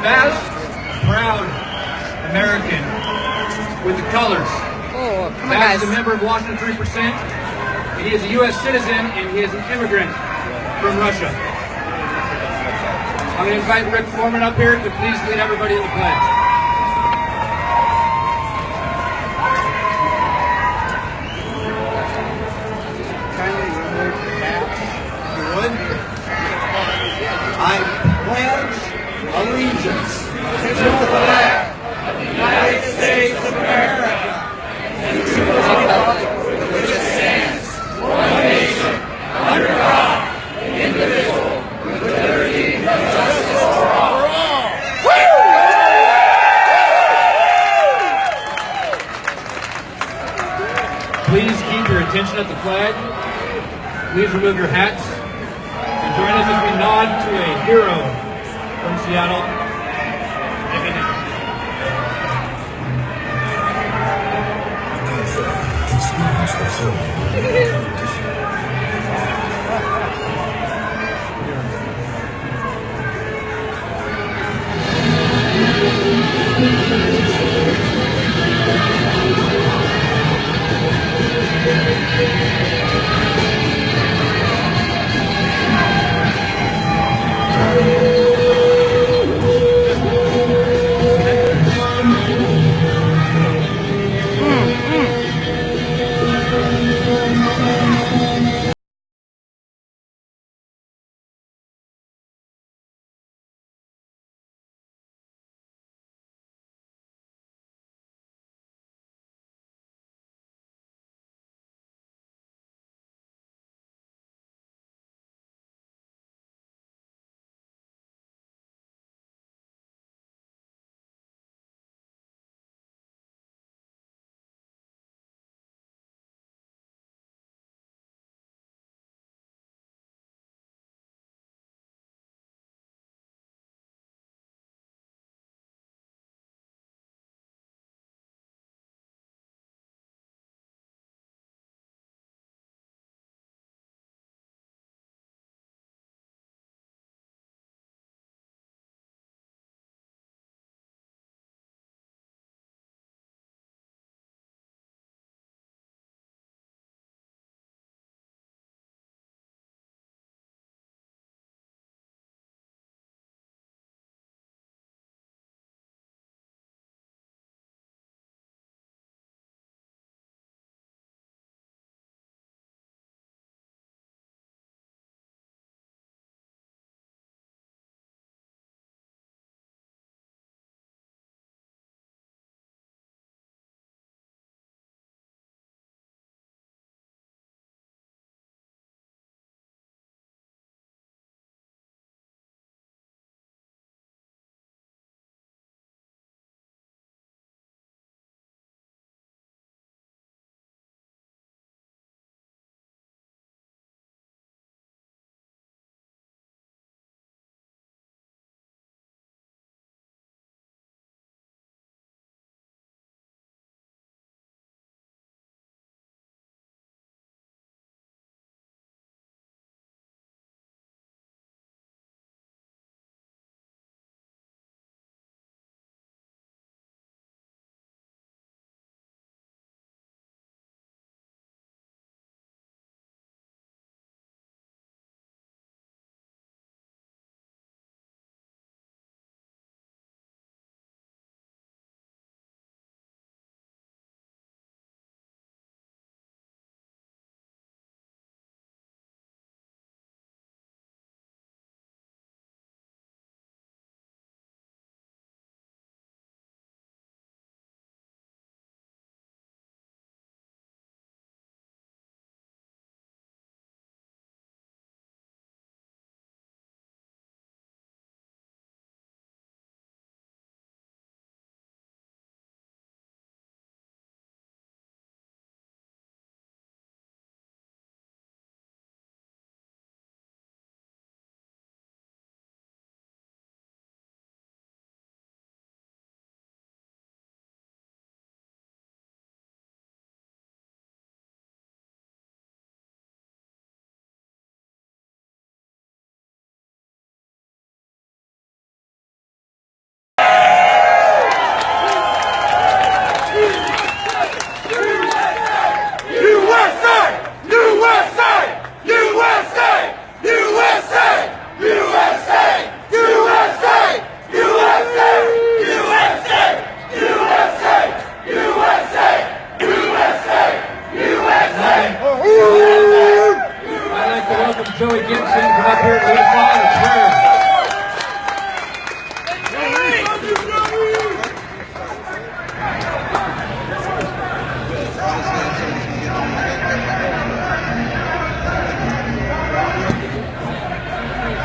Baz, proud American with the colors. Oh, come on, Baz guys. is a member of Washington 3%. And he is a U.S. citizen, and he is an immigrant from Russia. I'm going to invite Rick Foreman up here to please lead everybody in the pledge. Kindly remove the cap, if you would. I pledge allegiance to the flag of the United States of America and to the republic for which it stands, one nation, under God, indivisible, with liberty and justice for all. Please keep your attention at the flag. Please remove your hats. And join us as we nod to a hero from Seattle.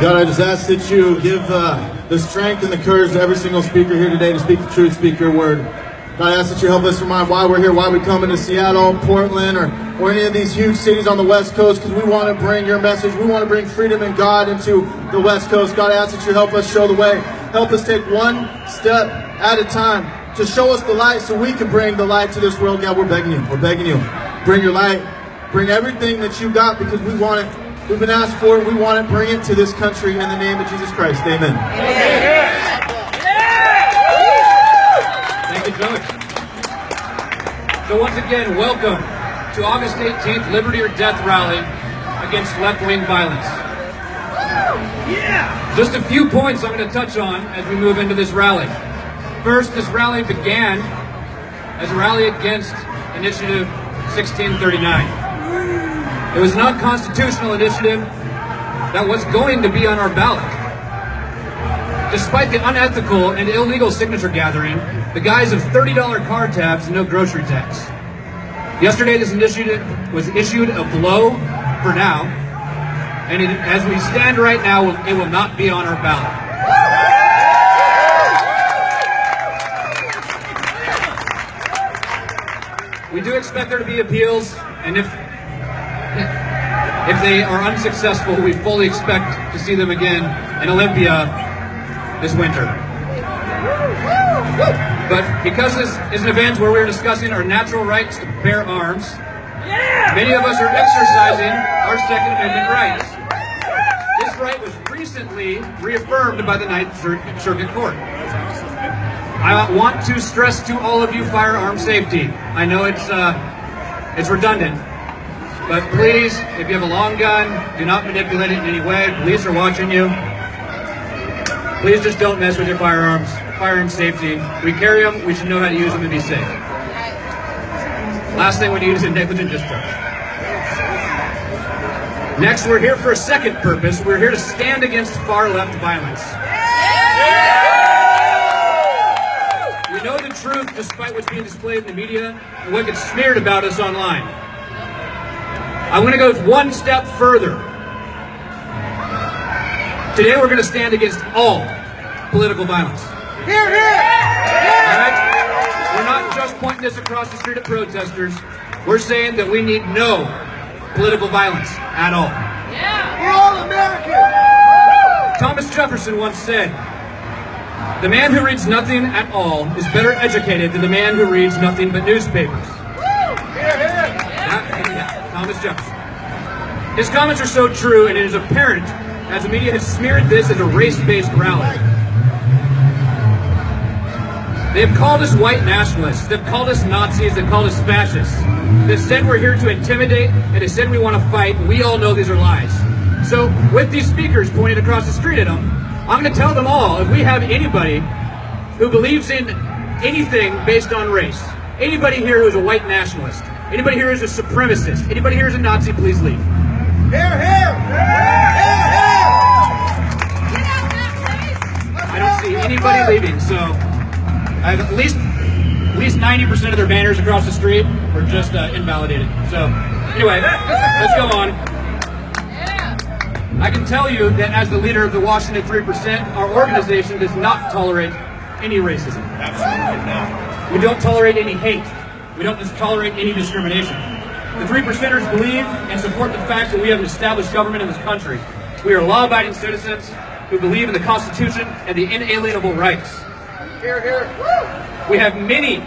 God, I just ask that you give the strength and the courage to every single speaker here today to speak the truth, speak your word. God, I ask that you help us remind why we're here, why we come into Seattle, Portland, or any of these huge cities on the West Coast, because we want to bring your message. We want to bring freedom and God into the West Coast. God, I ask that you help us show the way. Help us take one step at a time to show us the light so we can bring the light to this world. God, we're begging you. We're begging you. Bring your light. Bring everything that you got because we want it. We've been asked for it. We want it. Bring it to this country in the name of Jesus Christ. Amen. Thank you, George. So once again, welcome to August 18th Liberty or Death Rally against left-wing violence. Just a few points I'm going to touch on as we move into this rally. First, this rally began as a rally against Initiative 1639. It was an unconstitutional initiative that was going to be on our ballot. Despite the unethical and illegal signature gathering, the guise of $30 car tabs and no grocery tax. Yesterday, this initiative was issued a blow for now, and as we stand right now, it will not be on our ballot. We do expect there to be appeals, and if they are unsuccessful, we fully expect to see them again in Olympia this winter. But because this is an event where we're discussing our natural rights to bear arms, many of us are exercising our Second Amendment rights. This right was recently reaffirmed by the Ninth Circuit Court. I want to stress to all of you firearm safety. I know it's redundant, but please, if you have a long gun, do not manipulate it in any way. Police are watching you. Please just don't mess with your firearms. Firearm safety. We carry them, we should know how to use them and be safe. Last thing we need is a negligent discharge. Next, we're here for a second purpose. We're here to stand against far-left violence. We know the truth despite what's being displayed in the media and what gets smeared about us online. I'm going to go one step further. Today we're going to stand against all political violence. Hear, hear! All right? We're not just pointing this across the street at protesters. We're saying that we need no political violence at all. We're all Americans! Thomas Jefferson once said, "The man who reads nothing at all is better educated than the man who reads nothing but newspapers." Thomas Jefferson. His comments are so true, and it is apparent as the media has smeared this as a race-based rally. They've called us white nationalists. They've called us Nazis. They've called us fascists. They've said we're here to intimidate, and they said we want to fight. We all know these are lies. So with these speakers pointed across the street at them, I'm going to tell them all, if we have anybody who believes in anything based on race, anybody here who is a white nationalist, anybody here who is a supremacist, anybody here who is a Nazi, please leave. Hear, hear! I don't see anybody leaving, so I have at least 90% of their banners across the street were just invalidated. So anyway, let's go on. I can tell you that as the leader of the Washington 3%, our organization does not tolerate any racism. Absolutely not. We don't tolerate any hate. We don't tolerate any discrimination. The 3%ers believe and support the fact that we have an established government in this country. We are law-abiding citizens who believe in the Constitution and the inalienable rights. Hear, hear! We have many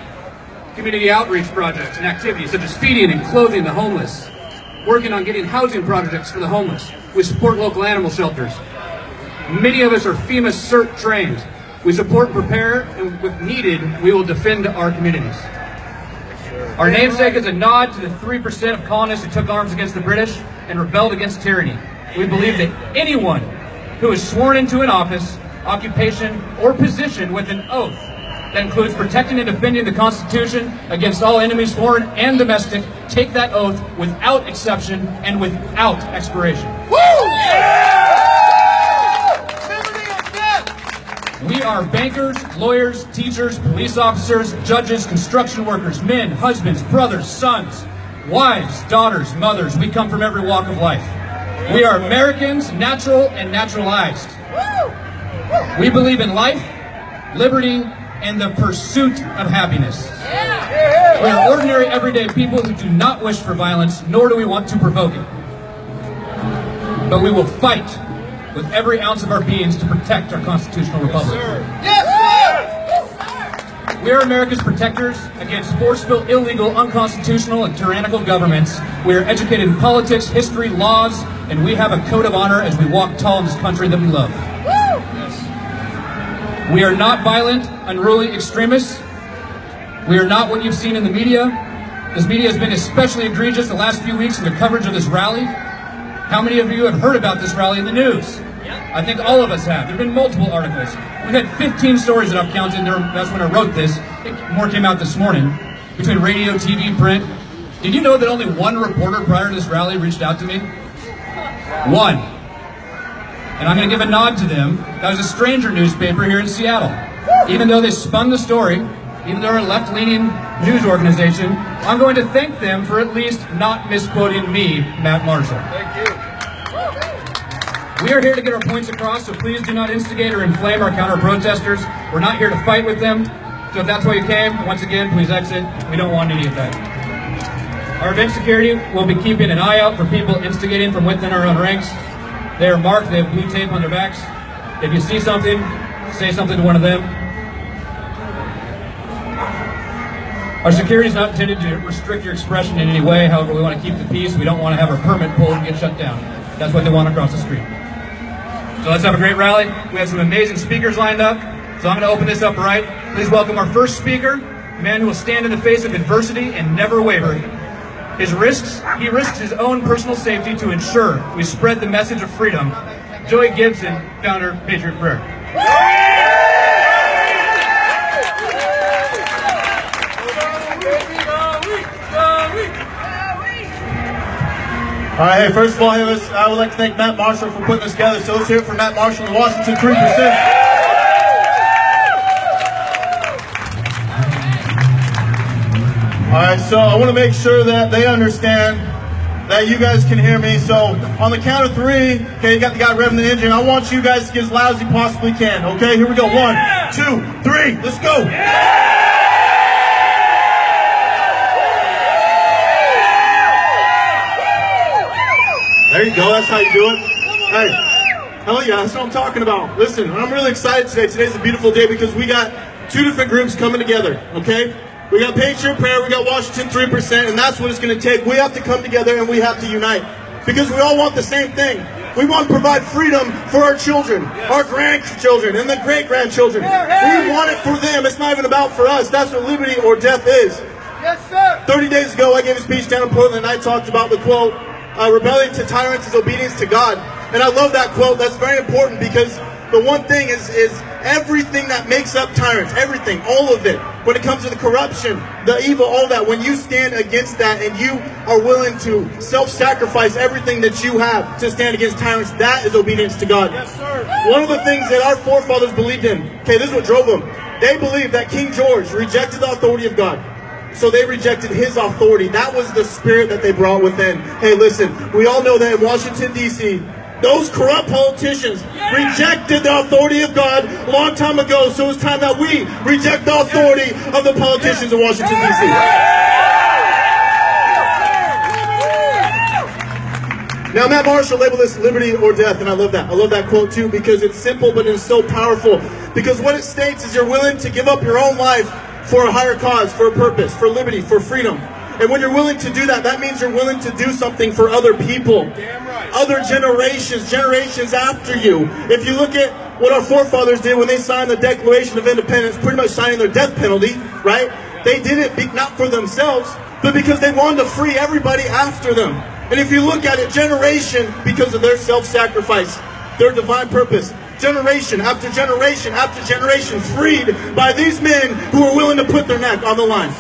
community outreach projects and activities such as feeding and clothing the homeless, working on getting housing projects for the homeless. We support local animal shelters. Many of us are FEMA CERT trained. We support and prepare, and if needed, we will defend our communities. Our namesake is a nod to the 3% of colonists who took arms against the British and rebelled against tyranny. We believe that anyone who is sworn into an office, occupation, or position with an oath that includes protecting and defending the Constitution against all enemies, foreign and domestic, take that oath without exception and without expiration. We are bankers, lawyers, teachers, police officers, judges, construction workers, men, husbands, brothers, sons, wives, daughters, mothers. We come from every walk of life. We are Americans, natural and naturalized. We believe in life, liberty, and the pursuit of happiness. We are ordinary, everyday people who do not wish for violence, nor do we want to provoke it. But we will fight with every ounce of our beings to protect our constitutional republic. We are America's protectors against forceful, illegal, unconstitutional, and tyrannical governments. We are educated in politics, history, laws, and we have a code of honor as we walk tall in this country that we love. We are not violent, unruly extremists. We are not what you've seen in the media. This media has been especially egregious the last few weeks in the coverage of this rally. How many of you have heard about this rally in the news? I think all of us have. There have been multiple articles. We've had 15 stories that I've counted. That's when I wrote this. More came out this morning. Between radio, TV, print. Did you know that only one reporter prior to this rally reached out to me? One. And I'm going to give a nod to them. That was a stranger newspaper here in Seattle. Even though they spun the story, even though they're a left-leaning news organization, I'm going to thank them for at least not misquoting me, Matt Marshall. Thank you. We are here to get our points across, so please do not instigate or inflame our counter-protesters. We're not here to fight with them. So if that's why you came, once again, please exit. We don't want any of that. Our event security will be keeping an eye out for people instigating from within our own ranks. They are marked, they have blue tape on their backs. If you see something, say something to one of them. Our security is not intended to restrict your expression in any way. However, we want to keep the peace. We don't want to have our permit pulled and get shut down. That's what they want across the street. So let's have a great rally. We have some amazing speakers lined up. So I'm going to open this up right. Please welcome our first speaker, a man who will stand in the face of adversity and never waver. He risks his own personal safety to ensure we spread the message of freedom. Joey Gibson, founder of Patriot Prayer. All right, hey, first of all, I would like to thank Matt Marshall for putting this together. So let's hear it for Matt Marshall in Washington, 3%. All right, so I want to make sure that they understand that you guys can hear me. So on the count of 3, okay, you got the guy revving the engine. I want you guys to get as loud as you possibly can, okay? Here we go, 1, 2, 3, let's go. There you go, that's how you do it. Hey, hell yeah, that's what I'm talking about. Listen, I'm really excited today. Today's a beautiful day because we got 2 different groups coming together, okay? We got Patriot Prayer, we got Washington 3%, and that's what it's going to take. We have to come together and we have to unite because we all want the same thing. We want to provide freedom for our children, our grandchildren, and the great-grandchildren. We want it for them. It's not even about for us. That's what liberty or death is. Yes, sir. 30 days ago, I gave a speech down in Portland, and I talked about the quote, rebellion to tyrants is obedience to God. And I love that quote. That's very important because the one thing is everything that makes up tyrants, everything, all of it, when it comes to the corruption, the evil, all that, when you stand against that and you are willing to self-sacrifice everything that you have to stand against tyrants, that is obedience to God. Yes, sir. One of the things that our forefathers believed in, okay, this is what drove them. They believed that King George rejected the authority of God. So they rejected his authority. That was the spirit that they brought within. Hey, listen, we all know that in Washington, D.C., those corrupt politicians rejected the authority of God a long time ago. So it's time that we reject the authority of the politicians in Washington, D.C. Now, Matt Marshall labeled this liberty or death, and I love that. I love that quote, too, because it's simple, but it's so powerful. Because what it states is you're willing to give up your own life for a higher cause, for a purpose, for liberty, for freedom. And when you're willing to do that, that means you're willing to do something for other people, other generations after you. If you look at what our forefathers did when they signed the Declaration of Independence, pretty much signing their death penalty, right? They did it not for themselves, but because they wanted to free everybody after them. And if you look at it, generation, because of their self-sacrifice, their divine purpose, generation after generation after generation freed by these men who are willing to put their neck on the line.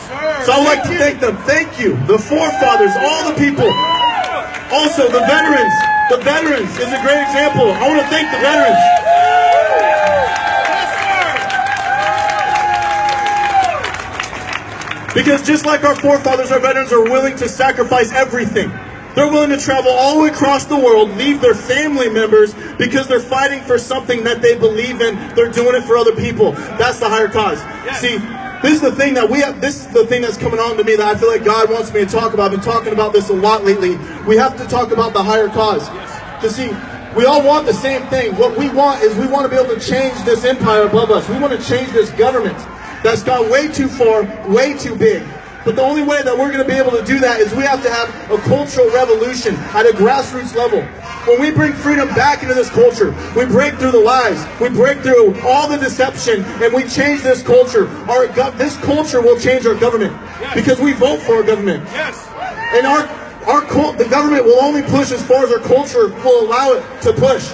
So I would like to thank them. Thank you. The forefathers, all the people. Also the veterans. The veterans is a great example. I want to thank the veterans. Because just like our forefathers, our veterans are willing to sacrifice everything. They're willing to travel all the way across the world, leave their family members because they're fighting for something that they believe in. They're doing it for other people. That's the higher cause. See, this is the thing that we have. This is the thing that's coming on to me that I feel like God wants me to talk about. I've been talking about this a lot lately. We have to talk about the higher cause. To see, we all want the same thing. What we want is we want to be able to change this empire above us. We want to change this government that's gone way too far, way too big. But the only way that we're going to be able to do that is we have to have a cultural revolution at a grassroots level. When we bring freedom back into this culture, we break through the lies, we break through all the deception, and we change this culture. This culture will change our government because we vote for our government. And the government will only push as far as our culture will allow it to push.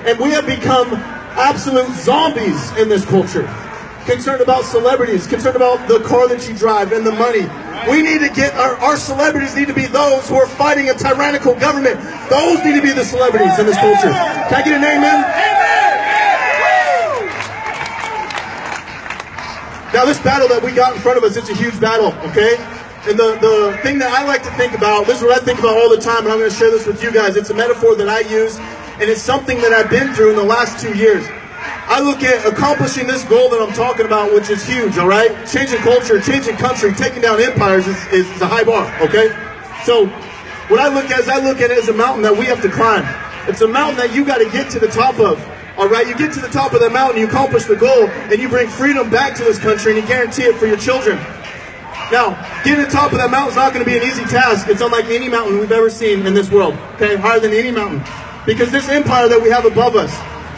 And we have become absolute zombies in this culture. Concerned about celebrities, concerned about the car that you drive and the money. We need to get, our celebrities need to be those who are fighting a tyrannical government. Those need to be the celebrities in this culture. Can I get an amen? Now this battle that we got in front of us, it's a huge battle, okay? And the thing that I like to think about, this is what I think about all the time, and I'm going to share this with you guys. It's a metaphor that I use, and it's something that I've been through in the last 2 years. I look at accomplishing this goal that I'm talking about, which is huge, all right? Changing culture, changing country, taking down empires is a high bar, okay? So what I look at is it as a mountain that we have to climb. It's a mountain that you got to get to the top of, all right? You get to the top of the mountain, you accomplish the goal, and you bring freedom back to this country, and you guarantee it for your children. Now, getting to the top of that mountain is not going to be an easy task. It's unlike any mountain we've ever seen in this world, okay? Higher than any mountain. Because this empire that we have above us,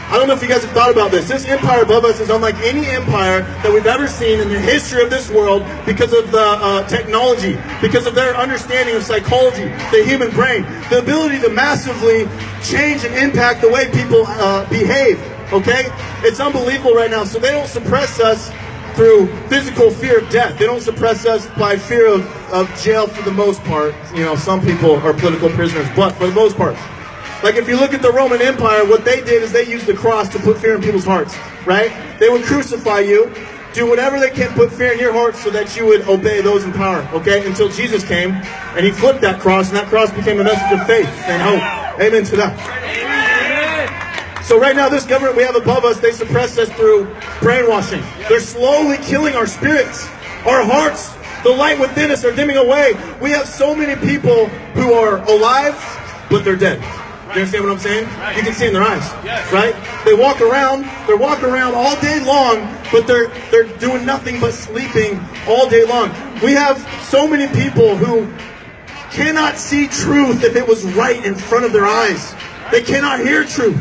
I don't know if you guys have thought about this. This empire above us is unlike any empire that we've ever seen in the history of this world because of the technology, because of their understanding of psychology, the human brain, the ability to massively change and impact the way people behave, okay? It's unbelievable right now. So they don't suppress us through physical fear of death. They don't suppress us by fear of jail for the most part. You know, some people are political prisoners, but for the most part. Like if you look at the Roman Empire, what they did is they used the cross to put fear in people's hearts, right? They would crucify you, do whatever they can, put fear in your heart so that you would obey those in power, okay? Until Jesus came and he flipped that cross, and that cross became a message of faith and hope. Amen to that. Amen. So right now, this government we have above us, they suppress us through brainwashing. They're slowly killing our spirits, our hearts. The light within us are dimming away. We have so many people who are alive, but they're dead. You understand what I'm saying? You can see in their eyes, right? They're walking around all day long, but they're doing nothing but sleeping all day long. We have so many people who cannot see truth if it was right in front of their eyes. They cannot hear truth.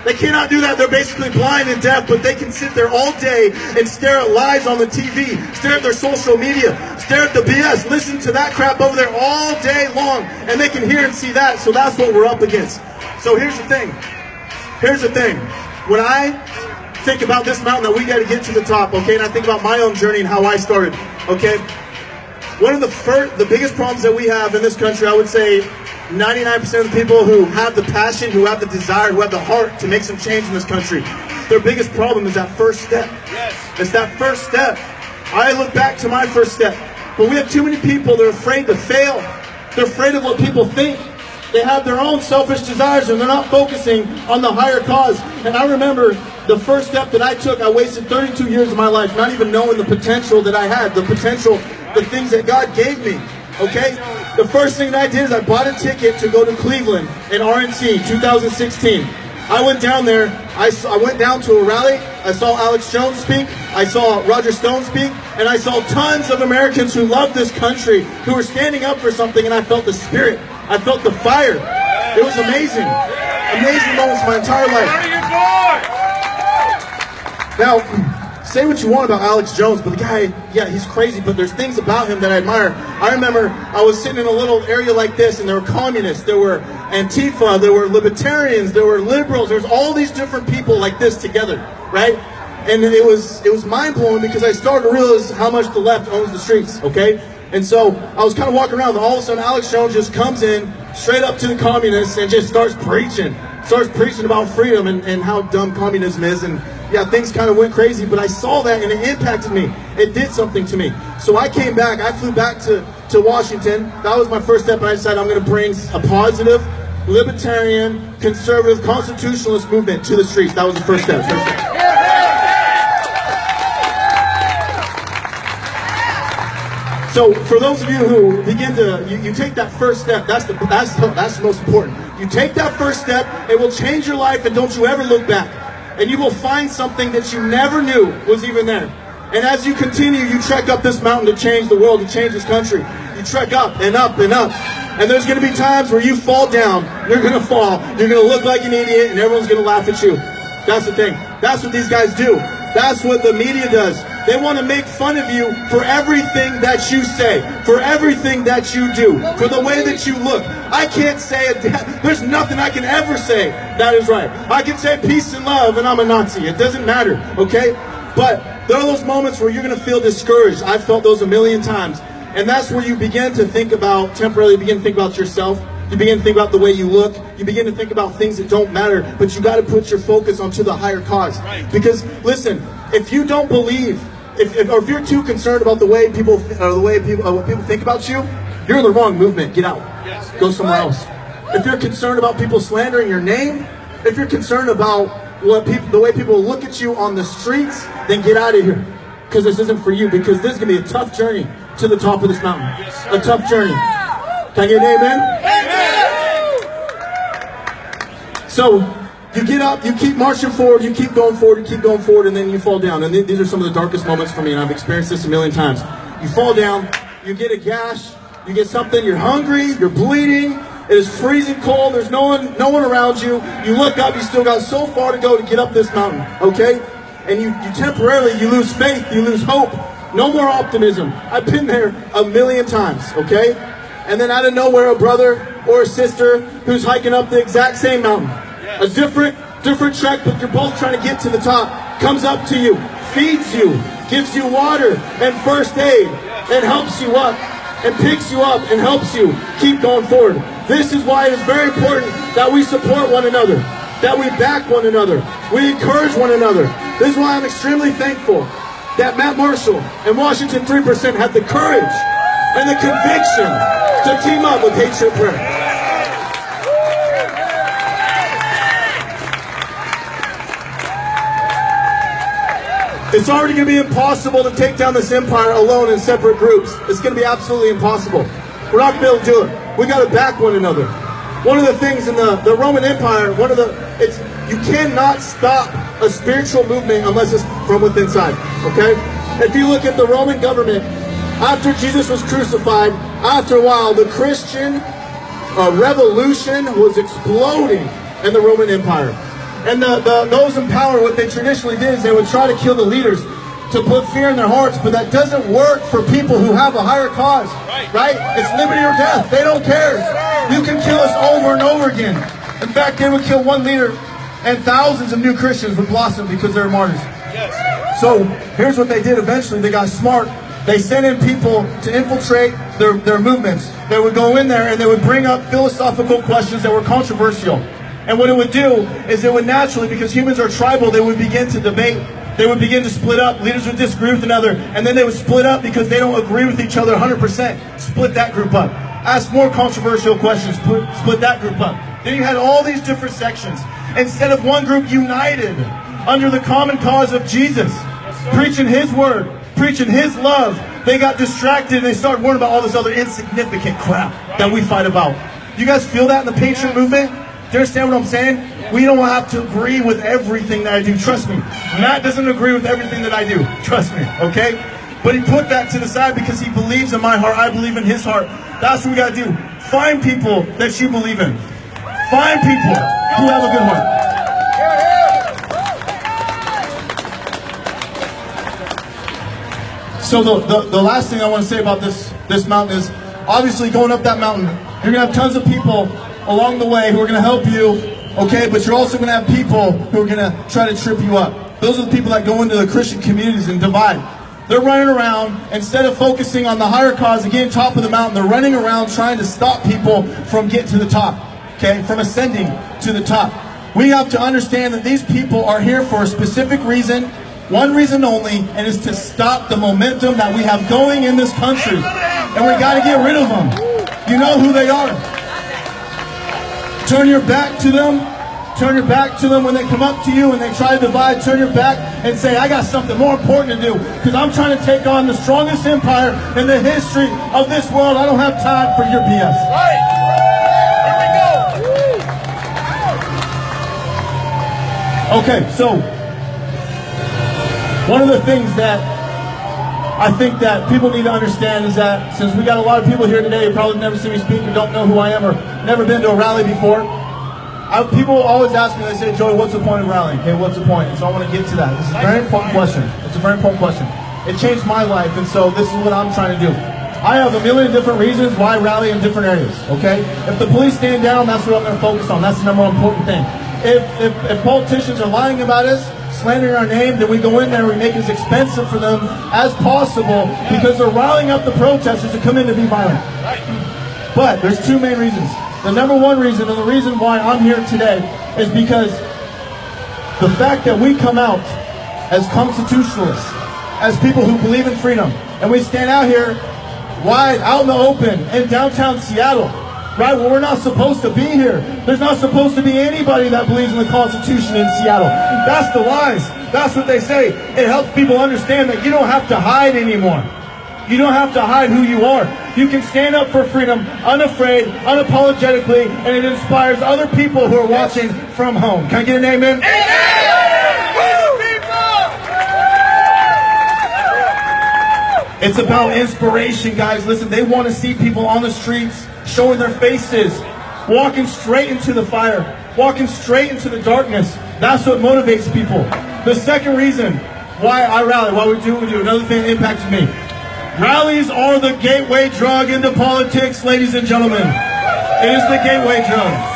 They cannot do that. They're basically blind and deaf, but they can sit there all day and stare at lies on the TV, stare at their social media, stare at the BS, listen to that crap over there all day long, and they can hear and see that. So that's what we're up against. So here's the thing. When I think about this mountain that we got to get to the top, okay, and I think about my own journey and how I started, okay, one of the biggest problems that we have in this country, I would say 99% of the people who have the passion, who have the desire, who have the heart to make some change in this country, their biggest problem is that first step. It's that first step. I look back to my first step, but we have too many people that are afraid to fail. They're afraid of what people think. They have their own selfish desires, and they're not focusing on the higher cause. And I remember the first step that I took, I wasted 32 years of my life not even knowing the potential that I had, the potential, the things that God gave me, okay? The first thing that I did is I bought a ticket to go to Cleveland in RNC 2016. I went down there, I went down to a rally, I saw Alex Jones speak, I saw Roger Stone speak, and I saw tons of Americans who love this country, who were standing up for something, and I felt the spirit. I felt the fire. It was amazing. Amazing moments my entire life. Now, say what you want about Alex Jones, but the guy, yeah, he's crazy, but there's things about him that I admire. I remember I was sitting in a little area like this, and there were communists, there were Antifa, there were libertarians, there were liberals, there's all these different people like this together, right? And it was mind-blowing because I started to realize how much the left owns the streets, okay? And so I was kind of walking around, and all of a sudden Alex Jones just comes in straight up to the communists and just starts preaching about freedom and how dumb communism is. And yeah, things kind of went crazy, but I saw that and it impacted me. It did something to me. So I came back, I flew back to to Washington. That was my first step, and I decided I'm going to bring a positive, libertarian, conservative, constitutionalist movement to the streets. That was the first step. So for those of you who begin to, you take that first step, that's the most important. You take that first step, it will change your life, and don't you ever look back. And you will find something that you never knew was even there. And as you continue, you trek up this mountain to change the world, to change this country. You trek up and up and up. And there's going to be times where you fall down, you're going to fall, you're going to look like an idiot, and everyone's going to laugh at you. That's the thing. That's what these guys do. That's what the media does. They want to make fun of you for everything that you say, for everything that you do, for the way that you look. I can't say it. There's nothing I can ever say that is right. I can say peace and love and I'm a Nazi. It doesn't matter, okay? But there are those moments where you're going to feel discouraged. I've felt those a million times. And that's where you begin to think about, temporarily begin to think about yourself. You begin to think about the way you look. You begin to think about things that don't matter. But you got to put your focus onto the higher cause. Because listen, if you don't believe, if you're too concerned about the way people what people think about you, you're in the wrong movement. Get out. Go somewhere else. If you're concerned about people slandering your name, if you're concerned about the way people look at you on the streets, then get out of here. Because this isn't for you. Because this is going to be a tough journey to the top of this mountain. A tough journey. Can I get an amen? So you get up, you keep marching forward, you keep going forward, and then you fall down. And these are some of the darkest moments for me, and I've experienced this a million times. You fall down, you get a gash, you get something, you're hungry, you're bleeding, it is freezing cold, there's no one around you. You look up, you still got so far to go to get up this mountain, okay? And you temporarily, you lose faith, you lose hope. No more optimism. I've been there a million times, okay? And then out of nowhere, a brother or a sister who's hiking up the exact same mountain, a different trek, but you're both trying to get to the top, comes up to you, feeds you, gives you water and first aid, and helps you up, and picks you up and helps you keep going forward. This is why it is very important that we support one another, that we back one another, we encourage one another. This is why I'm extremely thankful that Matt Marshall and Washington 3% had the courage and the conviction to team up with Hate Shit Prayer. It's already going to be impossible to take down this empire alone in separate groups. It's going to be absolutely impossible. We're not going to be able to do it. We got to back one another. One of the things in the Roman Empire, you cannot stop a spiritual movement unless it's from within inside. Okay? If you look at the Roman government, after Jesus was crucified, after a while, the Christian revolution was exploding in the Roman Empire. And those in power, what they traditionally did is they would try to kill the leaders to put fear in their hearts, but that doesn't work for people who have a higher cause, right? It's liberty or death. They don't care. You can kill us over and over again. In fact, they would kill one leader and thousands of new Christians would blossom because they're martyrs. So here's what they did eventually. They got smart. They sent in people to infiltrate their movements. They would go in there and they would bring up philosophical questions that were controversial. And what it would do is it would naturally, because humans are tribal, they would begin to debate. They would begin to split up. Leaders would disagree with another. And then they would split up because they don't agree with each other 100%. Split that group up. Ask more controversial questions. Split that group up. Then you had all these different sections. Instead of one group united under the common cause of Jesus, preaching His word, preaching His love, they got distracted and they started worrying about all this other insignificant crap that we fight about. You guys feel that in the Patriot movement? Do you understand what I'm saying? We don't have to agree with everything that I do. Trust me. Matt doesn't agree with everything that I do. Trust me, okay? But he put that to the side because he believes in my heart. I believe in his heart. That's what we got to do. Find people that you believe in. Find people who have a good heart. So the last thing I want to say about this mountain is, obviously going up that mountain, you're going to have tons of people along the way who are going to help you, okay? But you're also going to have people who are going to try to trip you up. Those are the people that go into the Christian communities and divide. They're running around, instead of focusing on the higher cause and getting top of the mountain, they're running around trying to stop people from getting to the top, okay? From ascending to the top. We have to understand that these people are here for a specific reason. one reason only, and it's to stop the momentum that we have going in this country. And we got to get rid of them. You know who they are. Turn your back to them. Turn your back to them when they come up to you and they try to divide. Turn your back and say, I got something more important to do, because I'm trying to take on the strongest empire in the history of this world. I don't have time for your BS. Right. Here we go. Okay, so one of the things that I think that people need to understand is that since we got a lot of people here today who probably never seen me speak or don't know who I am or never been to a rally before, people always ask me, they say, Joey, what's the point of rallying? Okay, what's the point? And so I want to get to that. This is a very important question. It's a very important question. It changed my life, and so this is what I'm trying to do. I have a million different reasons why I rally in different areas, okay? If the police stand down, that's what I'm going to focus on. That's the number one important thing. If politicians are lying about us, slandering our name, then we go in there and we make it as expensive for them as possible because they're riling up the protesters to come in to be violent. But there's two main reasons. The number one reason, and the reason why I'm here today, is because the fact that we come out as constitutionalists, as people who believe in freedom, and we stand out here wide, out in the open, in downtown Seattle, right, where we're not supposed to be here. There's not supposed to be anybody that believes in the Constitution in Seattle. That's the lies. That's what they say. It helps people understand that you don't have to hide anymore. You don't have to hide who you are. You can stand up for freedom, unafraid, unapologetically, and it inspires other people who are watching from home. Can I get an amen? It's about inspiration, guys. Listen, they want to see people on the streets showing their faces, walking straight into the fire, walking straight into the darkness. That's what motivates people. The second reason why I rally, why we do what we do, another thing that impacted me. Rallies are the gateway drug into politics, ladies and gentlemen. It is the gateway drug.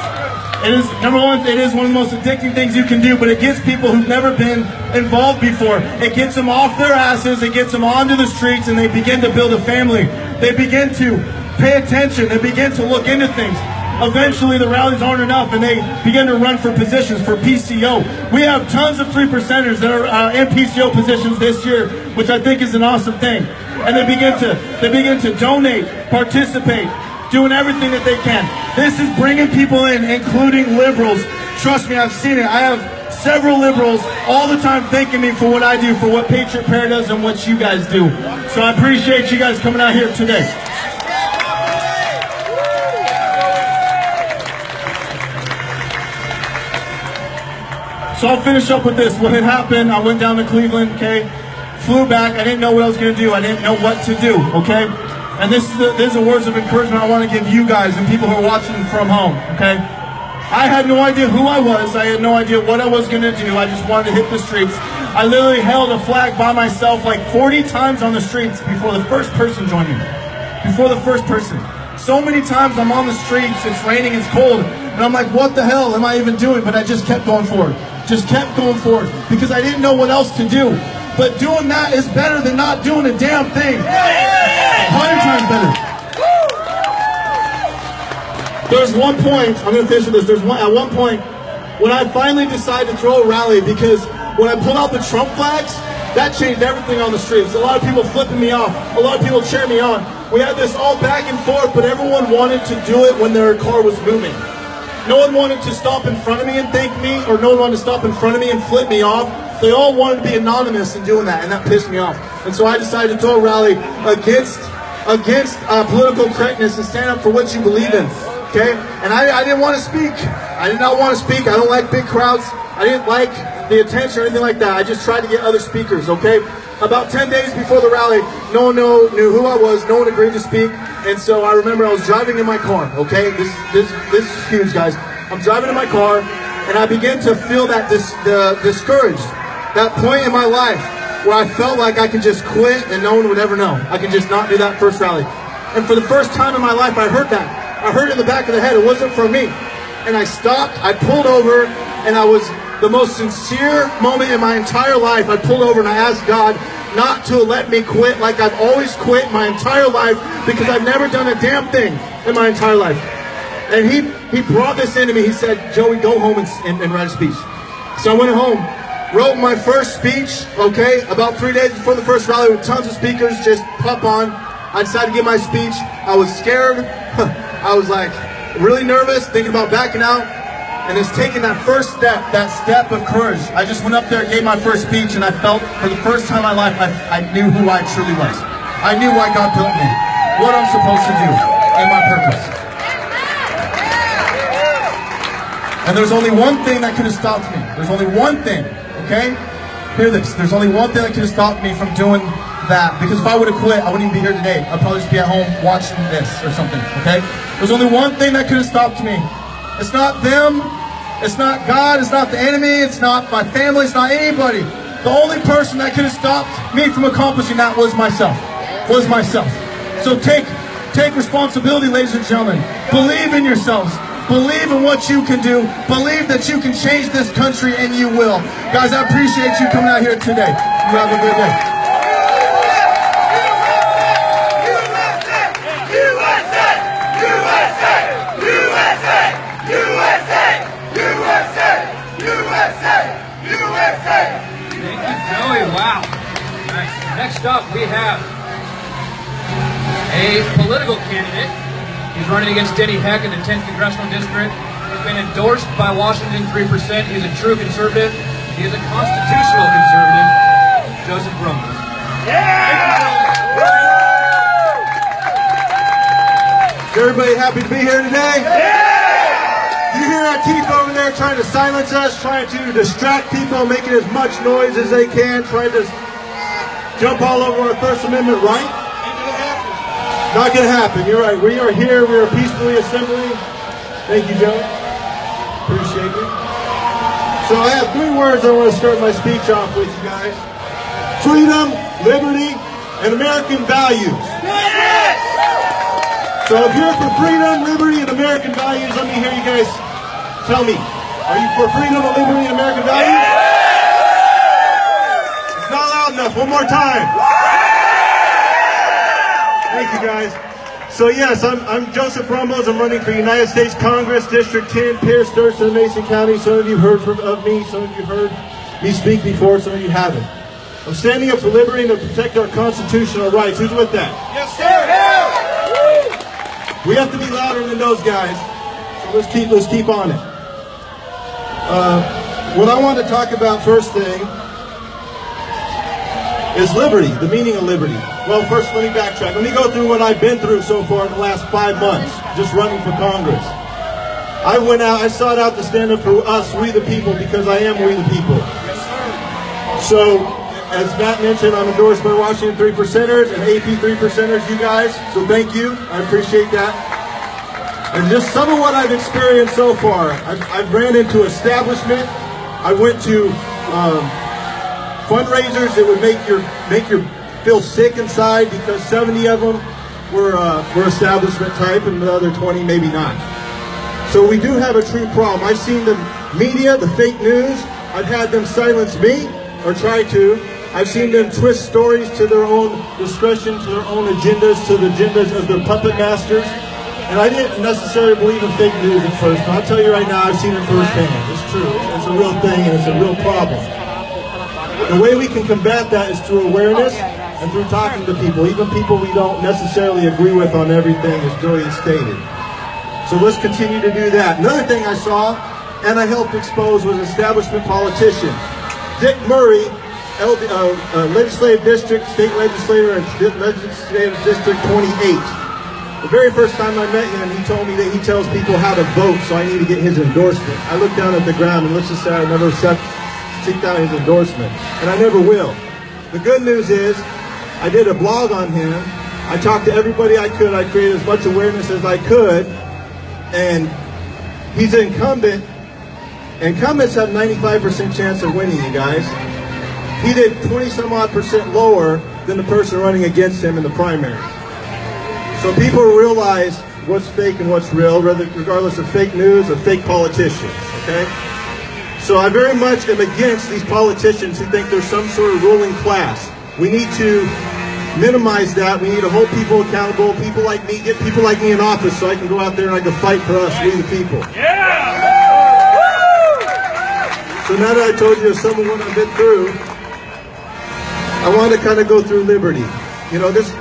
It is, number one, it is one of the most addicting things you can do, but it gets people who've never been involved before. It gets them off their asses, it gets them onto the streets, and they begin to build a family. They begin to pay attention, they begin to look into things. Eventually the rallies aren't enough and they begin to run for positions for PCO. We have tons of 3%ers that are in PCO positions this year, which I think is an awesome thing. And they begin to donate, participate, doing everything that they can. This is bringing people in, including liberals. Trust me, I've seen it. I have several liberals all the time thanking me for what I do, for what Patriot Prayer does and what you guys do. So I appreciate you guys coming out here today. So I'll finish up with this. When it happened, I went down to Cleveland, okay? Flew back. I didn't know what I was going to do. I didn't know what to do, okay? And these are the words of encouragement I want to give you guys and people who are watching from home, okay? I had no idea who I was. I had no idea what I was going to do. I just wanted to hit the streets. I literally held a flag by myself like 40 times on the streets before the first person joined me. Before the first person. So many times I'm on the streets, it's raining, it's cold, and I'm like, what the hell am I even doing? But I just kept going forward. Just kept going forward because I didn't know what else to do. But doing that is better than not doing a damn thing. 100 times better. There's one point, I'm going to finish with this. At one point when I finally decided to throw a rally, because when I pulled out the Trump flags, that changed everything on the streets. A lot of people flipping me off. A lot of people cheering me on. We had this all back and forth, but everyone wanted to do it when their car was moving. No one wanted to stop in front of me and thank me, or no one wanted to stop in front of me and flip me off. They all wanted to be anonymous in doing that, and that pissed me off. And so I decided to throw a rally against political correctness and stand up for what you believe in. Okay? And I didn't want to speak. I did not want to speak. I don't like big crowds. I didn't like the attention or anything like that. I just tried to get other speakers, okay? About 10 days before the rally, no one knew who I was. No one agreed to speak. And so I remember I was driving in my car, okay? This is huge, guys. I'm driving in my car, and I began to feel that discouraged. That point in my life where I felt like I could just quit and no one would ever know. I could just not do that first rally. And for the first time in my life, I heard that. I heard it in the back of the head. It wasn't for me. And I stopped, I pulled over, and I was the most sincere moment in my entire life. I pulled over and I asked God not to let me quit like I've always quit my entire life, because I've never done a damn thing in my entire life. And he brought this into me. He said, Joey, go home and write a speech. So I went home wrote my first speech, okay, about 3 days before the first rally with tons of speakers just pop on. I decided to give my speech. I was scared. I was like really nervous, thinking about backing out. And it's taking that first step, that step of courage. I just went up there, gave my first speech, and I felt for the first time in my life, I knew who I truly was. I knew why God built me, what I'm supposed to do, and my purpose. And there's only one thing that could have stopped me. There's only one thing, okay? Hear this. There's only one thing that could have stopped me from doing that. Because if I would have quit, I wouldn't even be here today. I'd probably just be at home watching this or something, okay? There's only one thing that could have stopped me. It's not them. It's not God. It's not the enemy. It's not my family. It's not anybody. The only person that could have stopped me from accomplishing that was myself. So take responsibility, ladies and gentlemen. Believe in yourselves. Believe in what you can do. Believe that you can change this country, and you will. Guys, I appreciate you coming out here today. You have a good day. Thank you, Joey. Wow. Nice. Next up, we have a political candidate. He's running against Denny Heck in the 10th Congressional District. He's been endorsed by Washington 3%. He's a true conservative. He is a constitutional conservative. Joseph Brumbles. Is everybody happy to be here today? You hear that teeth over there trying to silence us, trying to distract people, making as much noise as they can, trying to jump all over our First Amendment right? Not going to happen. You're right. We are here. We are peacefully assembling. Thank you, Joe. Appreciate it. So I have 3 words I want to start my speech off with, you guys. Freedom, liberty, and American values. So if you're for freedom, liberty, and American values, let me hear you guys tell me. Are you for freedom, liberty, and American values? It's not loud enough. One more time. Thank you, guys. So yes, I'm Joseph Brumbles. I'm running for United States Congress, District 10, Pierce, Thurston, and Mason County. Some of you heard of me. Some of you heard me speak before. Some of you haven't. I'm standing up for liberty and to protect our constitutional rights. Who's with that? Yes, sir. We have to be louder than those guys. So let's keep on it. What I want to talk about first thing is liberty, the meaning of liberty. Well, first let me backtrack. Let me go through what I've been through so far in the last 5 months, just running for Congress. I went out, I sought out to stand up for us, we the people, because I am we the people. So, as Matt mentioned, I'm endorsed by Washington 3%ers and AP 3%ers, you guys. So thank you, I appreciate that. And just some of what I've experienced so far. I've ran into establishment. I went to fundraisers that would make you feel sick inside, because 70 of them were establishment type, and the other 20 maybe not. So we do have a true problem. I've seen the media, the fake news. I've had them silence me, or try to. I've seen them twist stories to their own discretion, to their own agendas, to the agendas of their puppet masters. And I didn't necessarily believe in fake news at first, but I'll tell you right now, I've seen it firsthand. It's true. It's a real thing, and it's a real problem. The way we can combat that is through awareness and through talking to people, even people we don't necessarily agree with on everything, as Joey has stated. So let's continue to do that. Another thing I saw, and I helped expose, was establishment politician. Dick Murray, legislative district, state legislator, and legislative district 28. The very first time I met him, he told me that he tells people how to vote, so I need to get his endorsement. I looked down at the ground, and let's just say I never seek out his endorsement, and I never will. The good news is, I did a blog on him. I talked to everybody I could. I created as much awareness as I could, and he's an incumbent. Incumbents have 95% chance of winning, you guys. He did 20-some-odd% lower than the person running against him in the primary. So people realize what's fake and what's real, regardless of fake news or fake politicians, okay? So I very much am against these politicians who think there's some sort of ruling class. We need to minimize that. We need to hold people accountable, people like me, get people like me in office so I can go out there and I can fight for us, we the people. Yeah! So now that I told you some of what I've been through, I want to kind of go through liberty. You know, this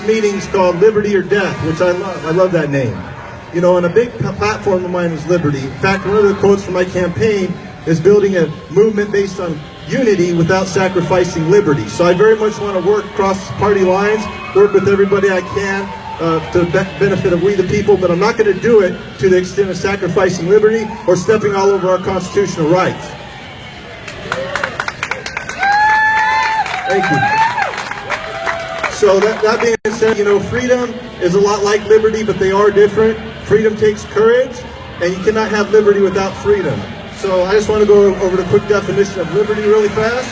meeting's called Liberty or Death, which I love. I love that name. You know, and a big platform of mine is liberty. In fact, one of the quotes from my campaign is building a movement based on unity without sacrificing liberty. So I very much want to work across party lines, work with everybody I can to the benefit of we the people, but I'm not going to do it to the extent of sacrificing liberty or stepping all over our constitutional rights. Thank you. So that being said, you know, freedom is a lot like liberty, but they are different. Freedom takes courage, and you cannot have liberty without freedom. So I just want to go over the quick definition of liberty really fast.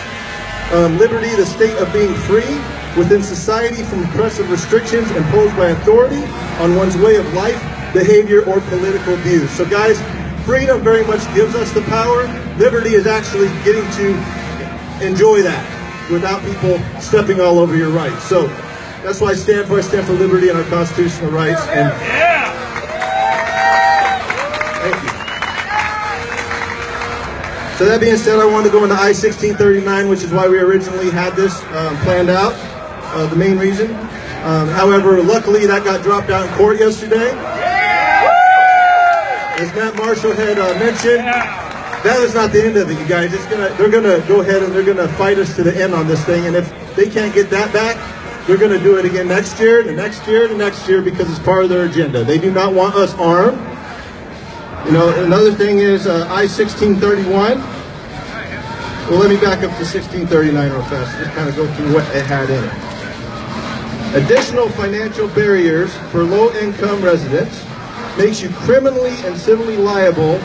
Liberty, the state of being free within society from oppressive restrictions imposed by authority on one's way of life, behavior, or political views. So guys, freedom very much gives us the power. Liberty is actually getting to enjoy that without people stepping all over your rights. So that's what I stand for. I stand for liberty and our constitutional rights. And thank you. So that being said, I want to go into I-1639, which is why we originally had this planned out, the main reason. However, luckily that got dropped out in court yesterday. As Matt Marshall had mentioned, that is not the end of it, you guys. They're gonna go ahead and they're gonna fight us to the end on this thing. And if they can't get that back, they're gonna do it again next year, the next year, the next year, because it's part of their agenda. They do not want us armed. You know, another thing is I-1631. Well, let me back up to 1639 real fast. Just kind of go through what it had in it. Additional financial barriers for low-income residents makes you criminally and civilly liable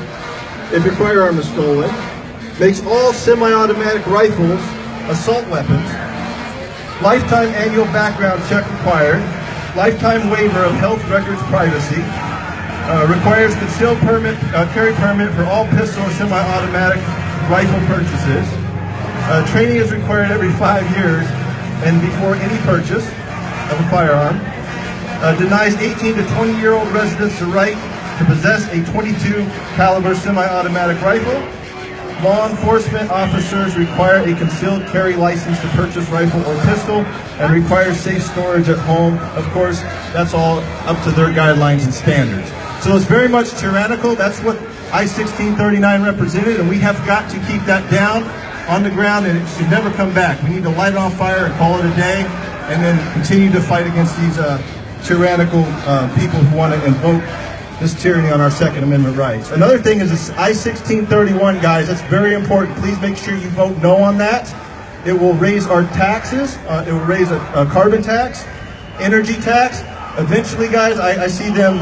if your firearm is stolen, makes all semi-automatic rifles assault weapons, lifetime annual background check required, lifetime waiver of health records privacy, requires concealed carry permit for all pistol or semi-automatic rifle purchases. Training is required every 5 years and before any purchase of a firearm. Denies 18 to 20-year-old residents the right to possess a .22 caliber semi-automatic rifle. Law enforcement officers require a concealed carry license to purchase rifle or pistol and requires safe storage at home. Of course, that's all up to their guidelines and standards. So it's very much tyrannical. That's what I-1639 represented, and we have got to keep that down on the ground, and it should never come back. We need to light it on fire and call it a day, and then continue to fight against these tyrannical people who want to invoke this tyranny on our Second Amendment rights. Another thing is this I-1631, guys. That's very important. Please make sure you vote no on that. It will raise our taxes. It will raise a carbon tax, energy tax. Eventually, guys, I see them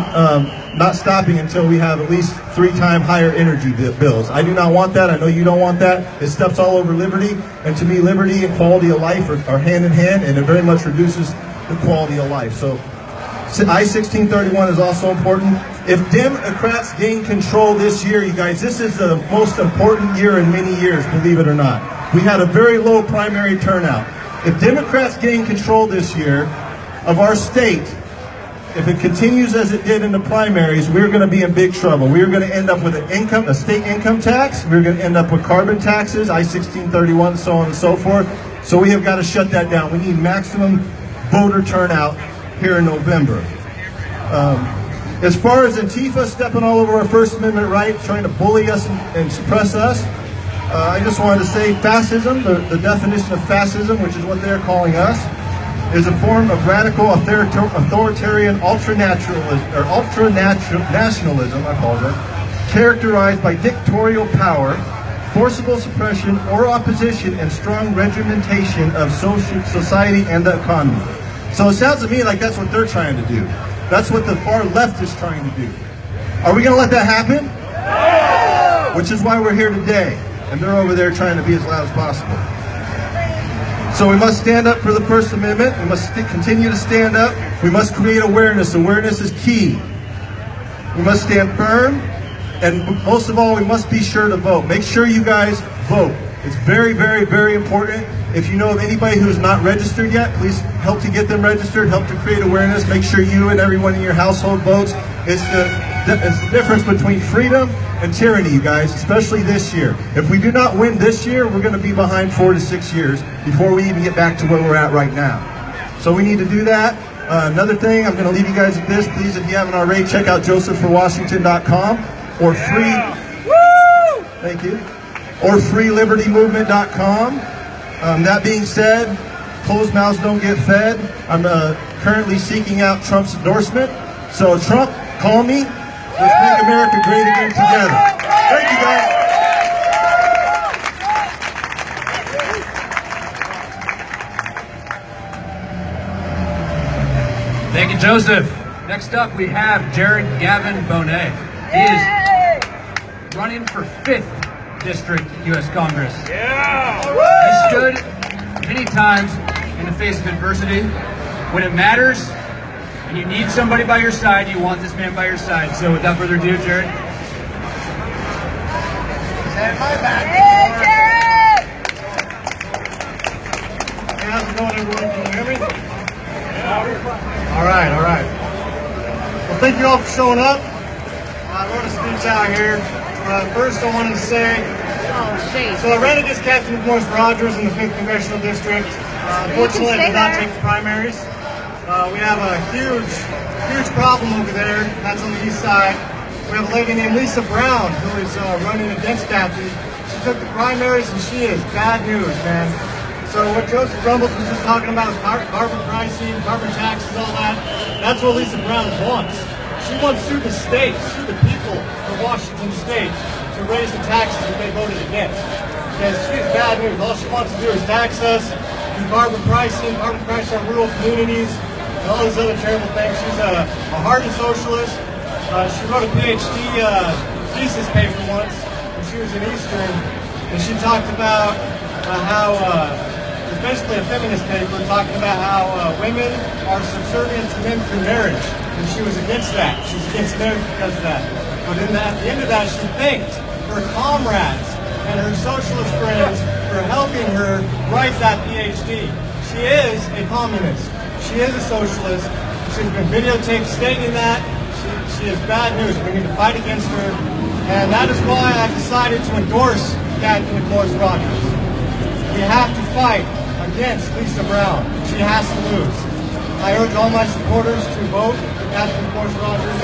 not stopping until we have at least 3-time higher energy bills. I do not want that. I know you don't want that. It steps all over liberty. And to me, liberty and quality of life are hand in hand, and it very much reduces the quality of life. So I-1631 is also important. If Democrats gain control this year, you guys, this is the most important year in many years, believe it or not. We had a very low primary turnout. If Democrats gain control this year of our state, if it continues as it did in the primaries, we're going to be in big trouble. We're going to end up with a state income tax. We're going to end up with carbon taxes, I-1631, so on and so forth. So we have got to shut that down. We need maximum voter turnout here in November. As far as Antifa stepping all over our First Amendment rights, trying to bully us and suppress us, I just wanted to say fascism, the definition of fascism, which is what they're calling us, is a form of radical authoritarian ultranationalism, I apologize, characterized by dictatorial power, forcible suppression or opposition, and strong regimentation of society and the economy. So it sounds to me like that's what they're trying to do. That's what the far left is trying to do. Are we going to let that happen? No! Which is why we're here today. And they're over there trying to be as loud as possible. So we must stand up for the First Amendment. We must continue to stand up. We must create awareness. Awareness is key. We must stand firm. And most of all, we must be sure to vote. Make sure you guys vote. It's very, very, very important. If you know of anybody who is not registered yet, please help to get them registered, help to create awareness. Make sure you and everyone in your household votes. It's the it's the difference between freedom and tyranny, you guys, especially this year. If we do not win this year, we're going to be behind 4 to 6 years before we even get back to where we're at right now. So we need to do that. Another thing, I'm going to leave you guys with this. Please, if you haven't already, check out josephforwashington.com or thank you, or freelibertymovement.com. That being said, closed mouths don't get fed. I'm currently seeking out Trump's endorsement. So Trump, call me. Let's make America great again together. Thank you, guys. Thank you, Joseph. Next up, we have Jared Gavin Bonet. He is running for 5th District U.S. Congress. He stood many times in the face of adversity. When it matters and you need somebody by your side, you want this man by your side. So without further ado, Jared. How's it going, everyone? Can you hear me? All right. Well, thank you all for showing up. I wrote a speech out here. First, I wanted to say, so I ran against Captain Morris Rogers in the 5th Congressional District. Unfortunately, I did not take the primaries. We have a huge problem over there. That's on the east side. We have a lady named Lisa Brown who is running against Kathy. She took the primaries and she is bad news, man. So what Joseph Rumbles was just talking about, carbon pricing, carbon taxes, all that, that's what Lisa Brown wants. She wants to sue the state, sue the people of Washington State to raise the taxes that they voted against. Because she is bad news. All she wants to do is tax us, do carbon price our rural communities, and all these other terrible things. She's a hardened socialist. She wrote a PhD thesis paper once when she was in Eastern, and she talked about how it was basically a feminist paper talking about how women are subservient to men through marriage, and she was against that. She was against marriage because of that. But at the end of that, she thanked her comrades and her socialist friends for helping her write that PhD. She is a communist. She is a socialist. She's been videotaped stating that. She is bad news. We need to fight against her, and that is why I've decided to endorse Captain Morris Rogers. We have to fight against Lisa Brown. She has to lose. I urge all my supporters to vote for Captain Morris Rogers.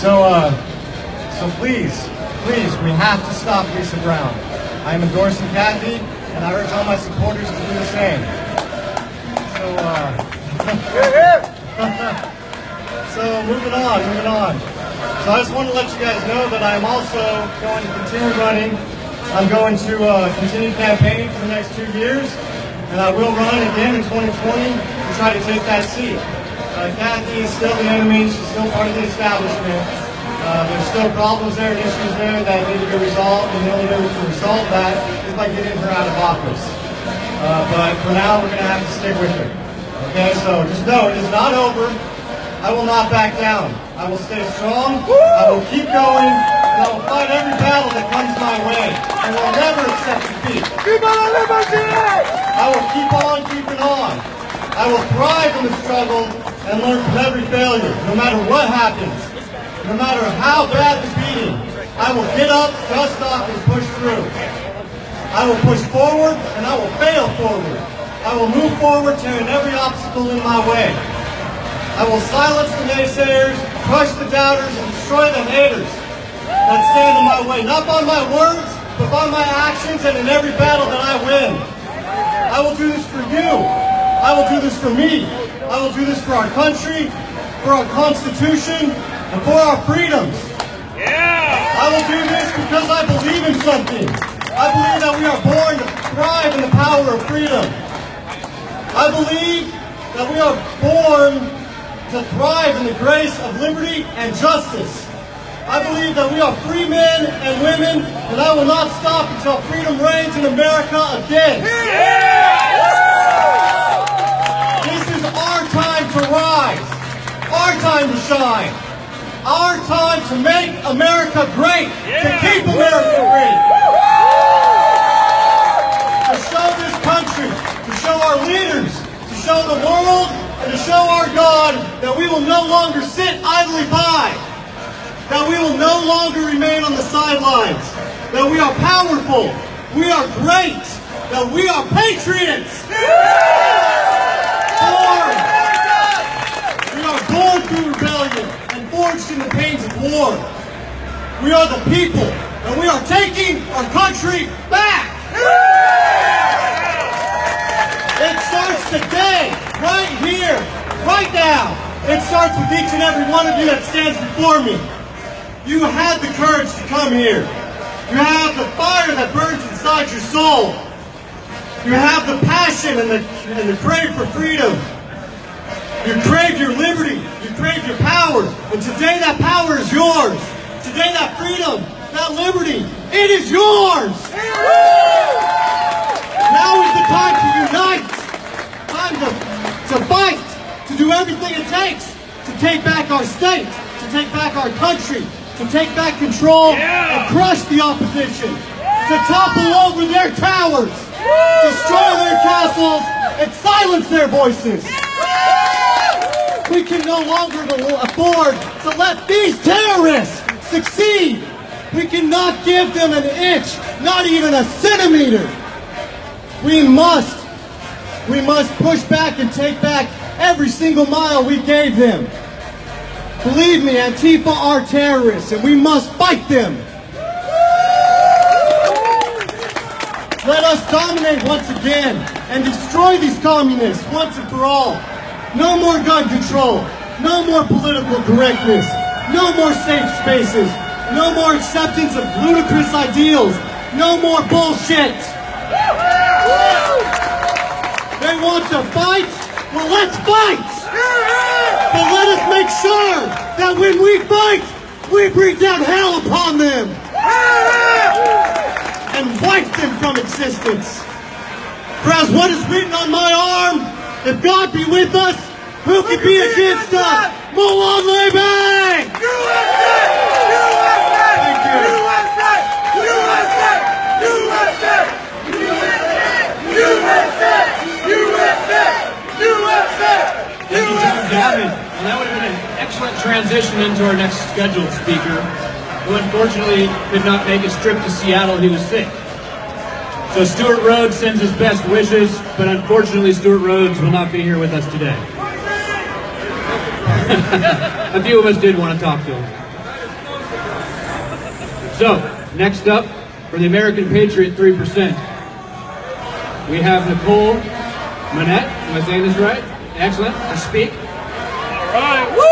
So please, we have to stop Lisa Brown. I am endorsing Kathy, and I urge all my supporters to do the same. So moving on. So I just want to let you guys know that I'm also going to continue running. I'm going to continue campaigning for the next 2 years, and I will run again in 2020 to try to take that seat. Kathy is still the enemy. She's still part of the establishment. There's still problems there and issues there that need to be resolved, and the only way we can resolve that is by getting her out of office. But for now, we're going to have to stick with her. Okay, so just know it is not over. I will not back down. I will stay strong. I will keep going. And I will fight every battle that comes my way. I will never accept defeat. I will keep on keeping on. I will thrive in the struggle and learn from every failure, no matter what happens. No matter how bad the beating, I will get up, dust off, and push through. I will push forward, and I will fail forward. I will move forward, tearing every obstacle in my way. I will silence the naysayers, crush the doubters, and destroy the haters that stand in my way. Not by my words, but by my actions and in every battle that I win. I will do this for you. I will do this for me. I will do this for our country, for our Constitution, and for our freedoms. I will do this because I believe in something. I believe that we are born to thrive in the power of freedom. I believe that we are born to thrive in the grace of liberty and justice. I believe that we are free men and women, and I will not stop until freedom reigns in America again. This is our time to rise, our time to shine, our time to make America great, to keep America great. To show this country, to show our leaders, to show the world and to show our God that we will no longer sit idly by, that we will no longer remain on the sidelines, that we are powerful, we are great, that we are patriots. We are born through rebellion and forged in the pains of war. We are the people, and we are taking our country back. It starts today, right here, right now. It starts with each and every one of you that stands before me. You had the courage to come here. You have the fire that burns inside your soul. You have the passion and the crave for freedom. You crave your liberty. You crave your power. And today that power is yours. Today that freedom, that liberty, it is yours. Now is the time to unite. Time to fight. To do everything it takes to take back our state. To take back our country. To take back control and crush the opposition. To topple over their towers. Destroy their castles and silence their voices. We can no longer afford to let these terrorists succeed. We cannot give them an inch, not even a centimeter. We must push back and take back every single mile we gave them. Believe me, Antifa are terrorists, and we must fight them. Let us dominate once again and destroy these communists once and for all. No more gun control. No more political correctness. No more safe spaces. No more acceptance of ludicrous ideals. No more bullshit. They want to fight? Well, let's fight! But let us make sure that when we fight, we bring down hell upon them and wipe them from existence. For as what is written on my arm, if God be with us, who can be against us? Mulan Lebang! USA! USA! Thank you. USA! USA! USA! USA! USA! USA! Thank you, John Gavin. Well, that would have been an excellent transition into our next scheduled speaker, who unfortunately could not make his trip to Seattle. He was sick. So Stuart Rhodes sends his best wishes, but unfortunately Stuart Rhodes will not be here with us today. A few of us did want to talk to him. So, next up, for the American Patriot 3%, we have Nicole Manette. Am I saying this right? Excellent. To speak. All right. Woo!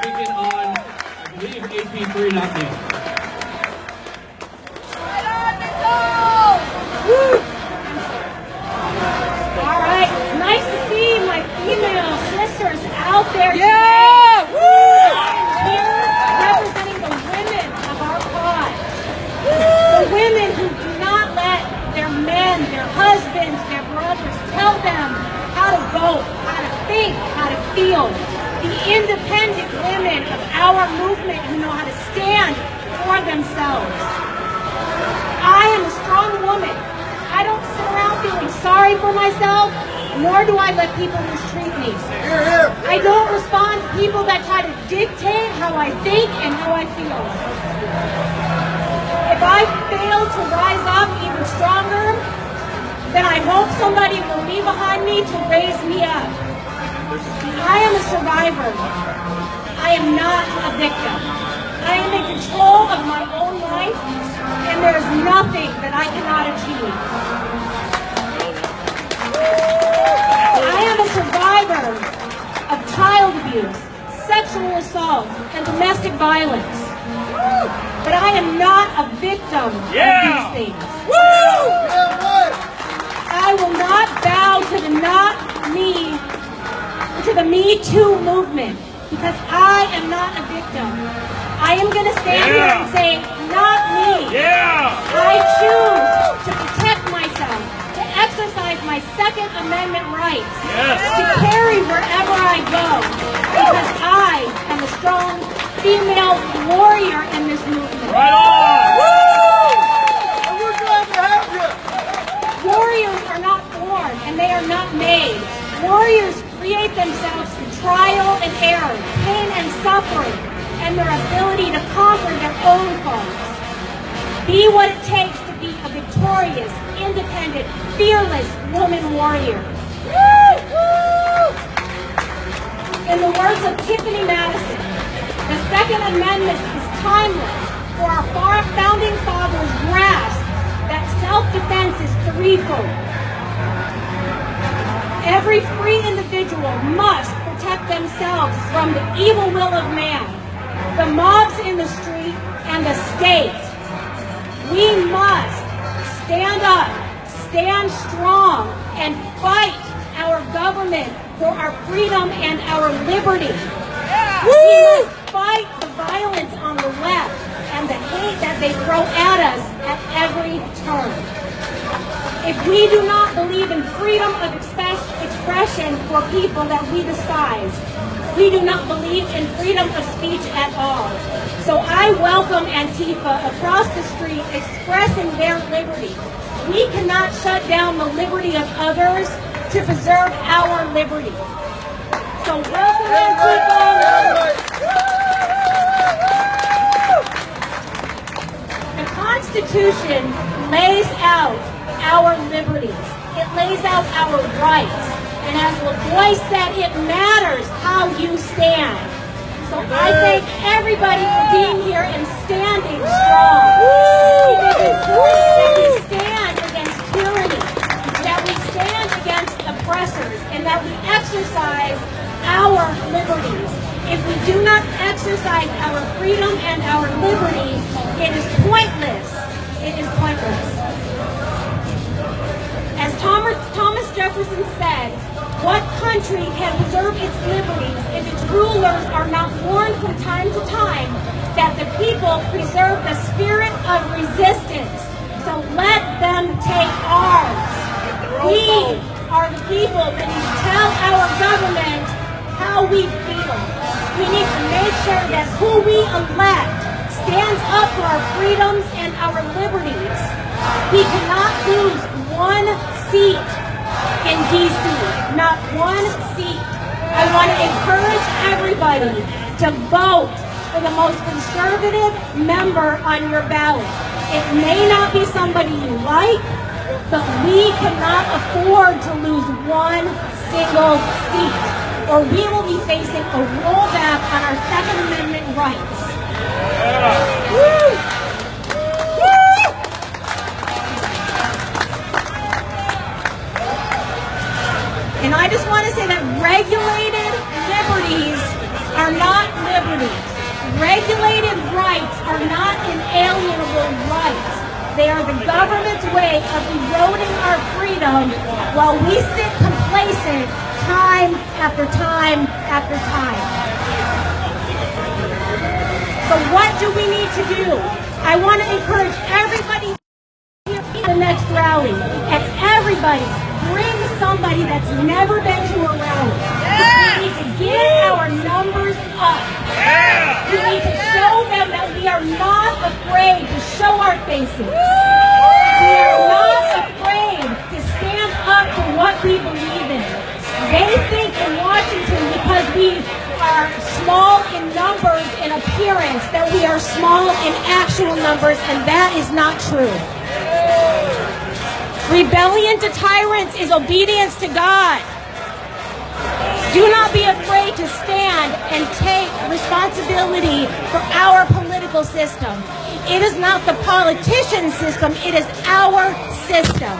Speaking on, I believe, AP3, not me. All right, it's nice to see my female sisters out there today. Yeah! Woo! I'm here representing the women of our cause. The women who do not let their men, their husbands, their brothers tell them how to vote, how to think, how to feel. The independent women of our movement who know how to stand for themselves. I am a strong woman. I don't sit around feeling sorry for myself, nor do I let people mistreat me. I don't respond to people that try to dictate how I think and how I feel. If I fail to rise up even stronger, then I hope somebody will be behind me to raise me up. I am a survivor. I am not a victim. I am in control of my own life, and there is nothing that I cannot achieve. I am a survivor of child abuse, sexual assault, and domestic violence. But I am not a victim of these things. I will not bow to the Me Too movement, because I am not a victim. I am going to stand here and say, not me. I choose to protect myself, to exercise my Second Amendment rights, to carry wherever I go, because I am a strong female warrior in this movement. Right on! Woo! And we're glad to have you! Warriors are not born, and they are not made. Warriors create themselves through trial and error, pain and suffering, and their ability to conquer their own foes. Be what it takes to be a victorious, independent, fearless woman warrior. In the words of Tiffany Madison, the Second Amendment is timeless, for our founding fathers grasped that self-defense is threefold. Every free individual must protect themselves from the evil will of man, the mobs in the street, and the state. We must stand up, stand strong, and fight our government for our freedom and our liberty. We must fight the violence on the left and the hate that they throw at us at every turn. If we do not believe in freedom of expression for people that we despise, we do not believe in freedom of speech at all. So I welcome Antifa across the street expressing their liberty. We cannot shut down the liberty of others to preserve our liberty. So welcome Antifa. The Constitution lays out our liberties. It lays out our rights. And as LaVoy said, it matters how you stand. So I thank everybody for being here and standing strong. It is important that we stand against tyranny, that we stand against oppressors, and that we exercise our liberties. If we do not exercise our freedom and our liberty, it is pointless. It is pointless. As Thomas Jefferson said, what country can preserve its liberties if its rulers are not warned from time to time that the people preserve the spirit of resistance? So let them take arms. We are the people that need to tell our government how we feel. We need to make sure that who we elect stands up for our freedoms and our liberties. We cannot lose one seat in D.C., not one seat. I want to encourage everybody to vote for the most conservative member on your ballot. It may not be somebody you like, but we cannot afford to lose one single seat, or we will be facing a rollback on our Second Amendment rights. Woo! And I just want to say that regulated liberties are not liberties. Regulated rights are not inalienable rights. They are the government's way of eroding our freedom while we sit complacent time after time after time. So what do we need to do? I want to encourage everybody here at the next rally, and everybody bring somebody that's never been to a rally. We need to get our numbers up. We need to show them that we are not afraid to show our faces. We are not afraid to stand up for what we believe in. They think in Washington, because we are small in numbers and appearance, that we are small in actual numbers, and that is not true. Rebellion to tyrants is obedience to God. Do not be afraid to stand and take responsibility for our political system. It is not the politician system, it is our system.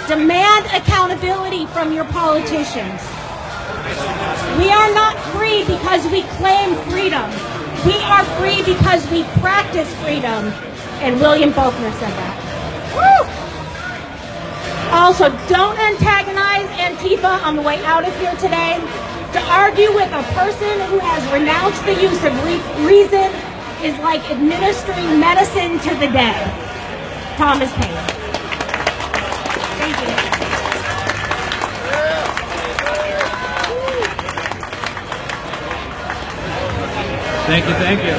Demand accountability from your politicians. We are not free because we claim freedom. We are free because we practice freedom. And William Faulkner said that. Woo! Also, don't antagonize Antifa on the way out of here today. To argue with a person who has renounced the use of reason is like administering medicine to the dead. Thomas Paine. Thank you. Thank you.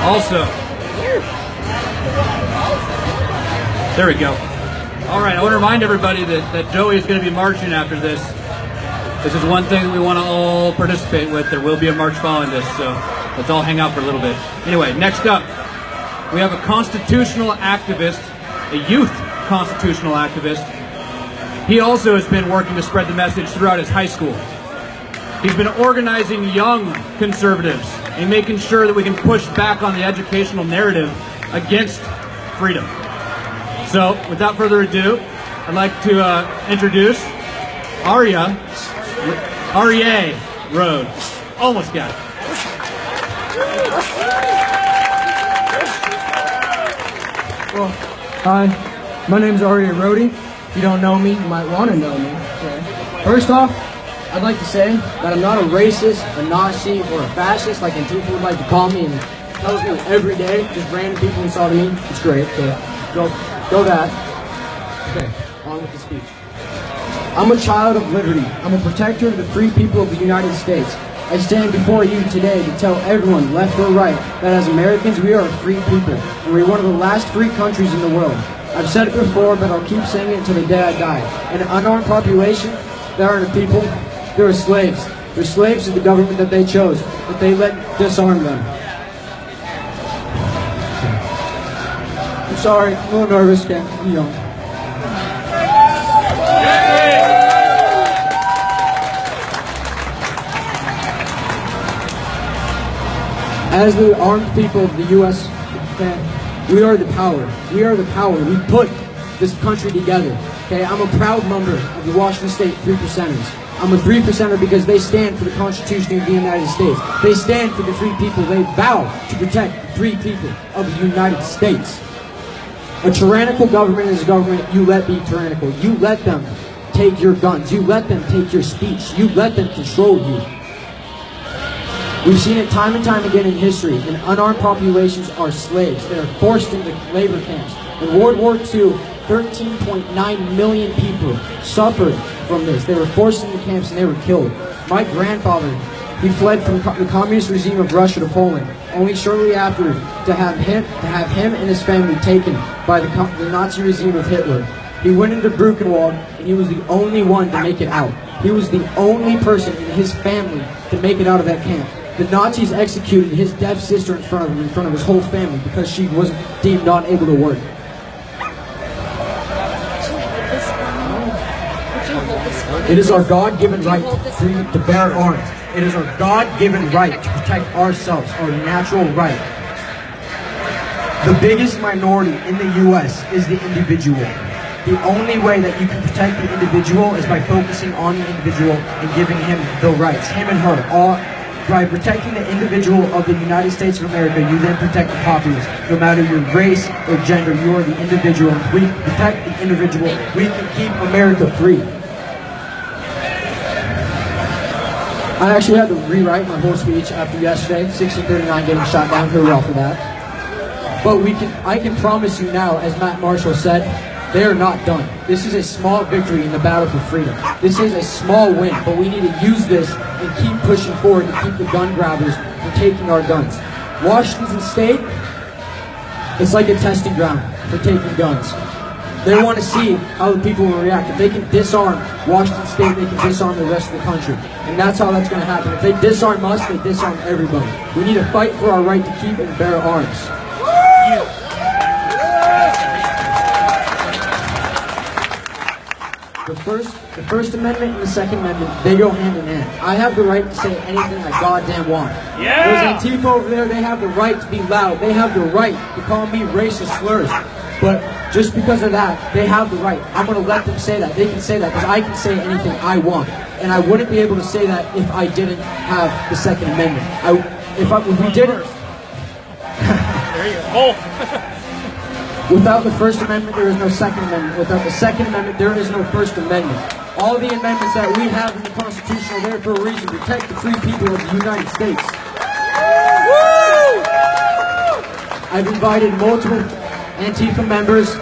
Also, there we go. All right, I want to remind everybody that Joey is going to be marching after this. This is one thing that we want to all participate with. There will be a march following this, so let's all hang out for a little bit. Anyway, next up, we have a constitutional activist, a youth constitutional activist. He also has been working to spread the message throughout his high school. He's been organizing young conservatives and making sure that we can push back on the educational narrative against freedom. So, without further ado, I'd like to introduce Arya Rhodes. Almost got it. Well, hi, my name's Arya Rhodes. If you don't know me, you might want to know me. Okay. First off, I'd like to say that I'm not a racist, a Nazi, or a fascist like Antifa would like to call me and tells me every day, just random people insult me. It's great, okay. Go that. Okay, on with the speech. I'm a child of liberty. I'm a protector of the free people of the United States. I stand before you today to tell everyone, left or right, that as Americans we are a free people, and we're one of the last free countries in the world. I've said it before, but I'll keep saying it until the day I die. An unarmed population, there aren't a people, they're slaves. They're slaves to the government that they chose, that they let disarm them. I'm sorry, I'm a little nervous, okay? I'm young. As the armed people of the U.S., we are the power. We are the power. We put this country together. Okay, I'm a proud member of the Washington State 3%ers. I'm a 3%er because they stand for the Constitution of the United States. They stand for the free people. They vow to protect the free people of the United States. A tyrannical government is a government you let be tyrannical. You let them take your guns. You let them take your speech. You let them control you. We've seen it time and time again in history, and unarmed populations are slaves. They are forced into labor camps. In World War II, 13.9 million people suffered from this. They were forced into camps and they were killed. My grandfather, he fled from the communist regime of Russia to Poland, only shortly after to have him and his family taken by the Nazi regime of Hitler. He went into Buchenwald, and he was the only one to make it out. He was the only person in his family to make it out of that camp. The Nazis executed his deaf sister in front of him, in front of his whole family, because she was deemed not able to work. It is our God-given right to bear arms. It is our God-given right to protect ourselves, our natural right. The biggest minority in the U.S. is the individual. The only way that you can protect the individual is by focusing on the individual and giving him the rights, him and her, all. By protecting the individual of the United States of America, you then protect the populace. No matter your race or gender, you are the individual. If we protect the individual, we can keep America free. I actually had to rewrite my whole speech after yesterday, 1639 getting shot down. Hurrah for that. But I can promise you now, as Matt Marshall said, they are not done. This is a small victory in the battle for freedom. This is a small win, but we need to use this and keep pushing forward to keep the gun grabbers from taking our guns. Washington State, it's like a testing ground for taking guns. They want to see how the people will react. If they can disarm Washington State, they can disarm the rest of the country. And that's how that's going to happen. If they disarm us, they disarm everybody. We need to fight for our right to keep and bear arms. The First Amendment and the Second Amendment, they go hand in hand. I have the right to say anything I goddamn want. Yeah. Those Antifa over there, they have the right to be loud. They have the right to call me racist slurs. But just because of that, they have the right. I'm going to let them say that. They can say that because I can say anything I want. And I wouldn't be able to say that if I didn't have the Second Amendment. If we didn't... There you go. Without the First Amendment, there is no Second Amendment. Without the Second Amendment, there is no First Amendment. All the amendments that we have in the Constitution are there for a reason, to protect the free people of the United States. I've invited multiple Antifa members,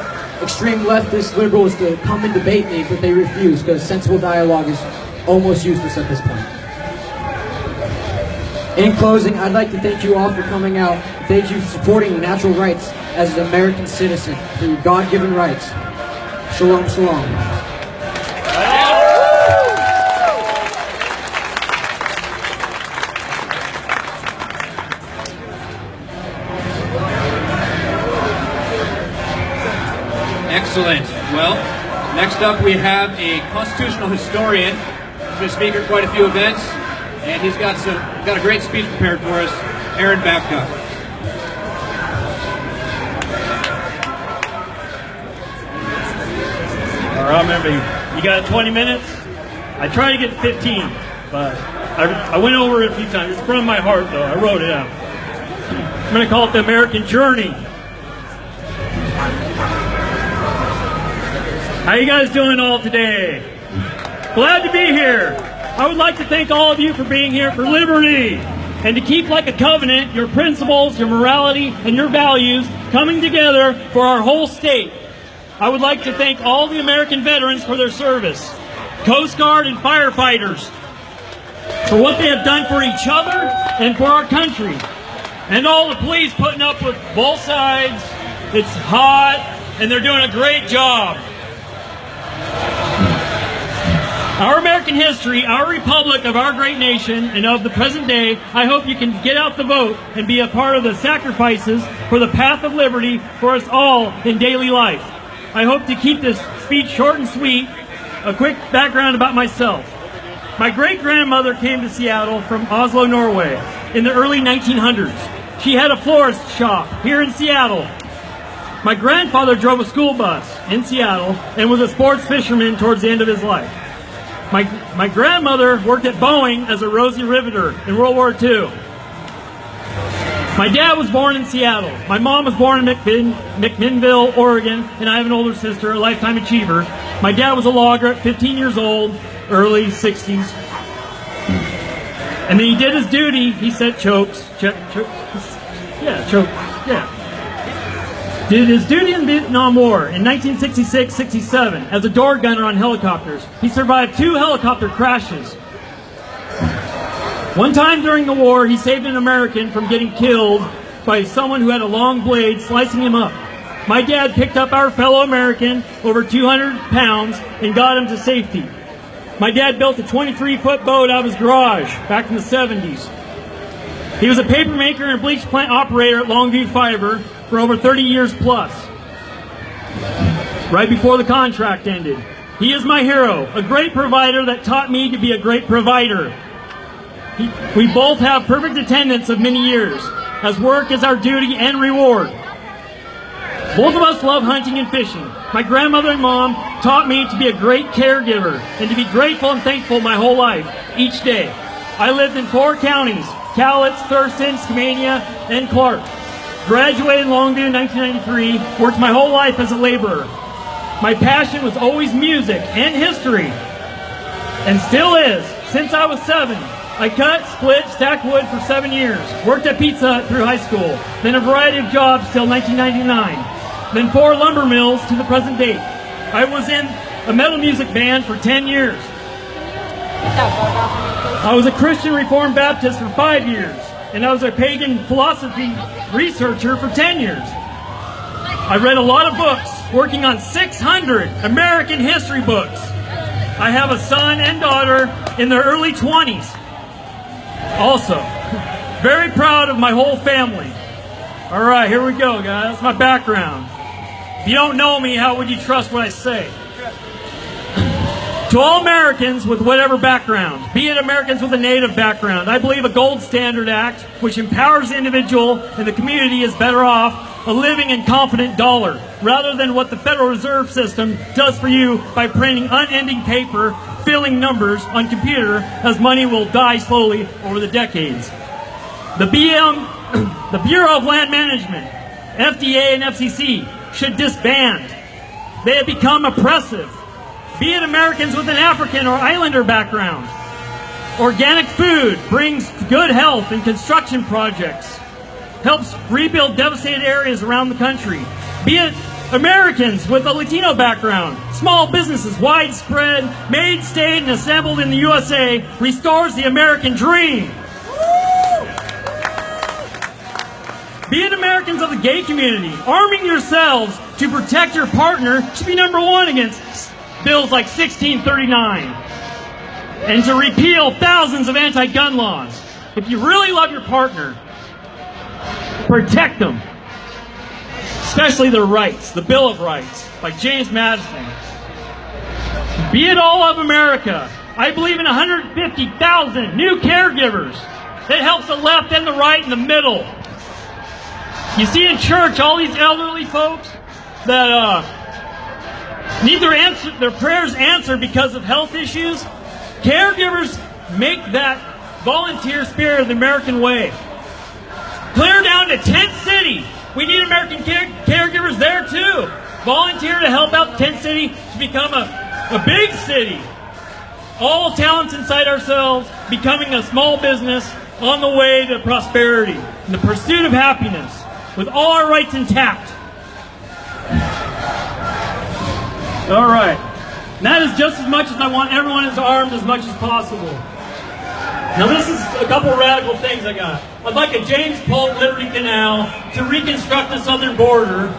extreme leftist liberals to come and debate me, but they refuse because sensible dialogue is almost useless at this point. In closing, I'd like to thank you all for coming out. Thank you for supporting natural rights as an American citizen, for your God-given rights. Shalom, shalom. Excellent. Well, next up we have a constitutional historian. He's been a speaker at quite a few events, and he's got a great speech prepared for us. Aaron Babcock. All right, remember, you got 20 minutes? I try to get 15, but I went over it a few times. It's from my heart, though. I wrote it out. I'm going to call it the American Journey. How you guys doing all today? Glad to be here. I would like to thank all of you for being here for liberty and to keep like a covenant your principles, your morality, and your values coming together for our whole state. I would like to thank all the American veterans for their service, Coast Guard and firefighters for what they have done for each other and for our country, and all the police putting up with both sides. It's hot, and they're doing a great job. Our American history, our republic of our great nation, and of the present day, I hope you can get out the vote and be a part of the sacrifices for the path of liberty for us all in daily life. I hope to keep this speech short and sweet. A quick background about myself. My great-grandmother came to Seattle from Oslo, Norway in the early 1900s. She had a florist shop here in Seattle. My grandfather drove a school bus in Seattle and was a sports fisherman towards the end of his life. My grandmother worked at Boeing as a rosy riveter in World War II. My dad was born in Seattle. My mom was born in McMinnville, Oregon, and I have an older sister, a lifetime achiever. My dad was a logger at 15 years old, early 60s. And then he did his duty. He set chokes. Did his duty in the Vietnam War in 1966-67 as a door gunner on helicopters. He survived 2 helicopter crashes. One time during the war, he saved an American from getting killed by someone who had a long blade slicing him up. My dad picked up our fellow American, over 200 pounds, and got him to safety. My dad built a 23-foot boat out of his garage back in the 70s. He was a paper maker and bleach plant operator at Longview Fiber for over 30 years plus, right before the contract ended. He is my hero, a great provider that taught me to be a great provider. We both have perfect attendance of many years, as work is our duty and reward. Both of us love hunting and fishing. My grandmother and mom taught me to be a great caregiver and to be grateful and thankful my whole life, each day. I lived in 4 counties, Cowlitz, Thurston, Skamania, and Clark. Graduated in Longview in 1993, worked my whole life as a laborer. My passion was always music and history, and still is. Since I was 7, I cut, split, stacked wood for 7 years, worked at Pizza Hut through high school, then a variety of jobs till 1999, then 4 lumber mills to the present date. I was in a metal music band for 10 years. I was a Christian Reformed Baptist for 5 years, and I was a pagan philosophy researcher for 10 years. I read a lot of books, working on 600 American history books. I have a son and daughter in their early 20s. Also, very proud of my whole family. All right, here we go, guys. That's my background. If you don't know me, how would you trust what I say? To all Americans with whatever background, be it Americans with a native background, I believe a Gold Standard Act, which empowers the individual and the community, is better off a living and confident dollar, rather than what the Federal Reserve System does for you by printing unending paper, filling numbers on computer, as money will die slowly over the decades. The Bureau of Land Management, FDA and FCC, should disband. They have become oppressive. Be it Americans with an African or Islander background. Organic food brings good health in construction projects, helps rebuild devastated areas around the country. Be it Americans with a Latino background. Small businesses, widespread, made, stayed, and assembled in the USA, restores the American dream. Be it Americans of the gay community, arming yourselves to protect your partner should be number 1 against bills like 1639, and to repeal thousands of anti-gun laws. If you really love your partner, protect them, especially their rights, the Bill of Rights. by James Madison. Be it all of America. I believe in 150,000 new caregivers that helps the left and the right and the middle. You see in church all these elderly folks that need their prayers answered because of health issues. Caregivers make that volunteer spirit of the American way. Clear down to tent city. We need American caregivers there too. Volunteer to help out the tent city to become a big city. All talents inside ourselves, becoming a small business on the way to prosperity, in the pursuit of happiness, with all our rights intact. All right. And that is just as much as I want everyone is armed as much as possible. Now this is a couple of radical things I got. I'd like a James Polk Liberty Canal to reconstruct the southern border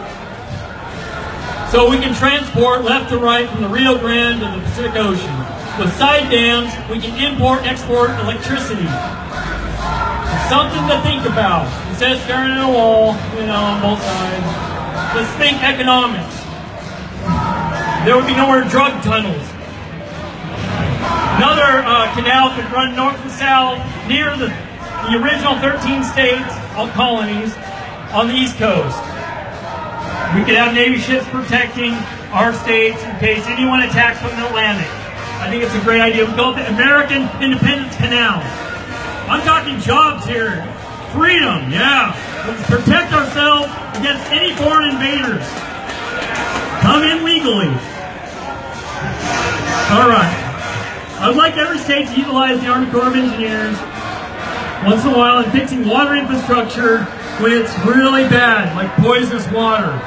so we can transport left to right from the Rio Grande to the Pacific Ocean. With side dams, we can import and export electricity. It's something to think about. Instead of staring at a wall, on both sides. Let's think economics. There would be no more drug tunnels. Another canal could run north and south near the original 13 states, all colonies, on the East Coast. We could have Navy ships protecting our states in case anyone attacks from the Atlantic. I think it's a great idea. We call it the American Independence Canal. I'm talking jobs here. Freedom, yeah. Let's protect ourselves against any foreign invaders. Come in legally. All right. I would like every state to utilize the Army Corps of Engineers once in a while in fixing water infrastructure when it's really bad, like poisonous water.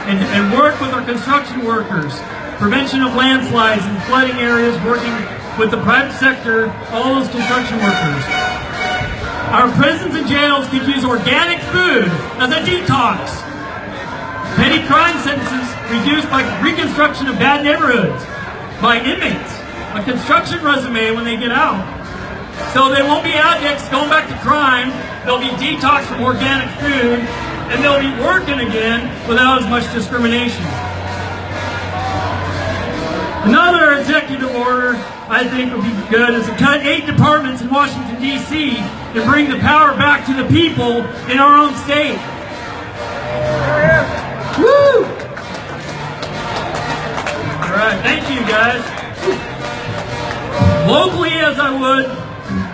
And work with our construction workers, prevention of landslides and flooding areas, working with the private sector, all those construction workers. Our prisons and jails could use organic food as a detox. Petty crime sentences reduced by reconstruction of bad neighborhoods by inmates. A construction resume when they get out. So they won't be addicts going back to crime. They'll be detoxed from organic food, and they'll be working again without as much discrimination. Another executive order I think would be good is to cut 8 departments in Washington, D.C. and bring the power back to the people in our own state. Woo! All right, thank you guys. Locally as I would,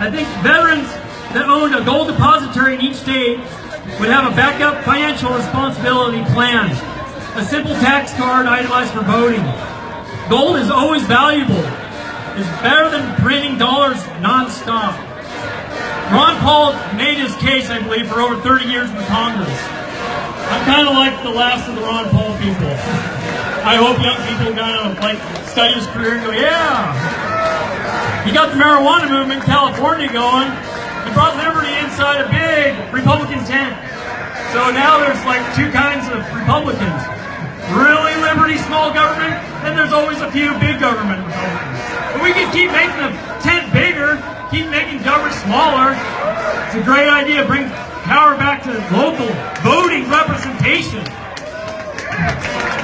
I think veterans that owned a gold depository in each state would have a backup financial responsibility plan. A simple tax card itemized for voting. Gold is always valuable. It's better than printing dollars non-stop. Ron Paul made his case, I believe, for over 30 years in Congress. I'm kind of like the last of the Ron Paul people. I hope young people kind of study his career and go, yeah! He got the marijuana movement in California going. He brought liberty inside a big Republican tent. So now there's two kinds of Republicans. Really liberty, small government, and there's always a few big government Republicans. But we can keep making the tent bigger, keep making government smaller. It's a great idea. Bring power back to local voting representation.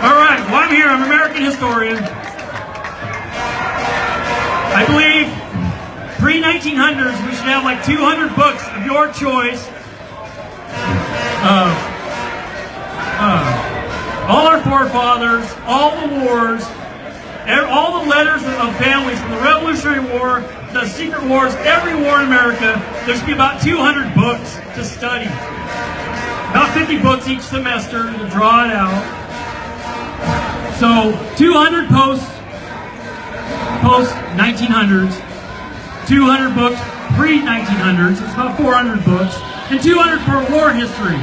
All right, well, I'm here. I'm an American historian. I believe pre-1900s we should have 200 books of your choice. All our forefathers, all the wars, all the letters of families from the Revolutionary War, the Secret Wars, every war in America. There should be about 200 books to study. About 50 books each semester to draw it out. So 200 post-1900s, 200 books pre-1900s, it's about 400 books, and 200 for war history.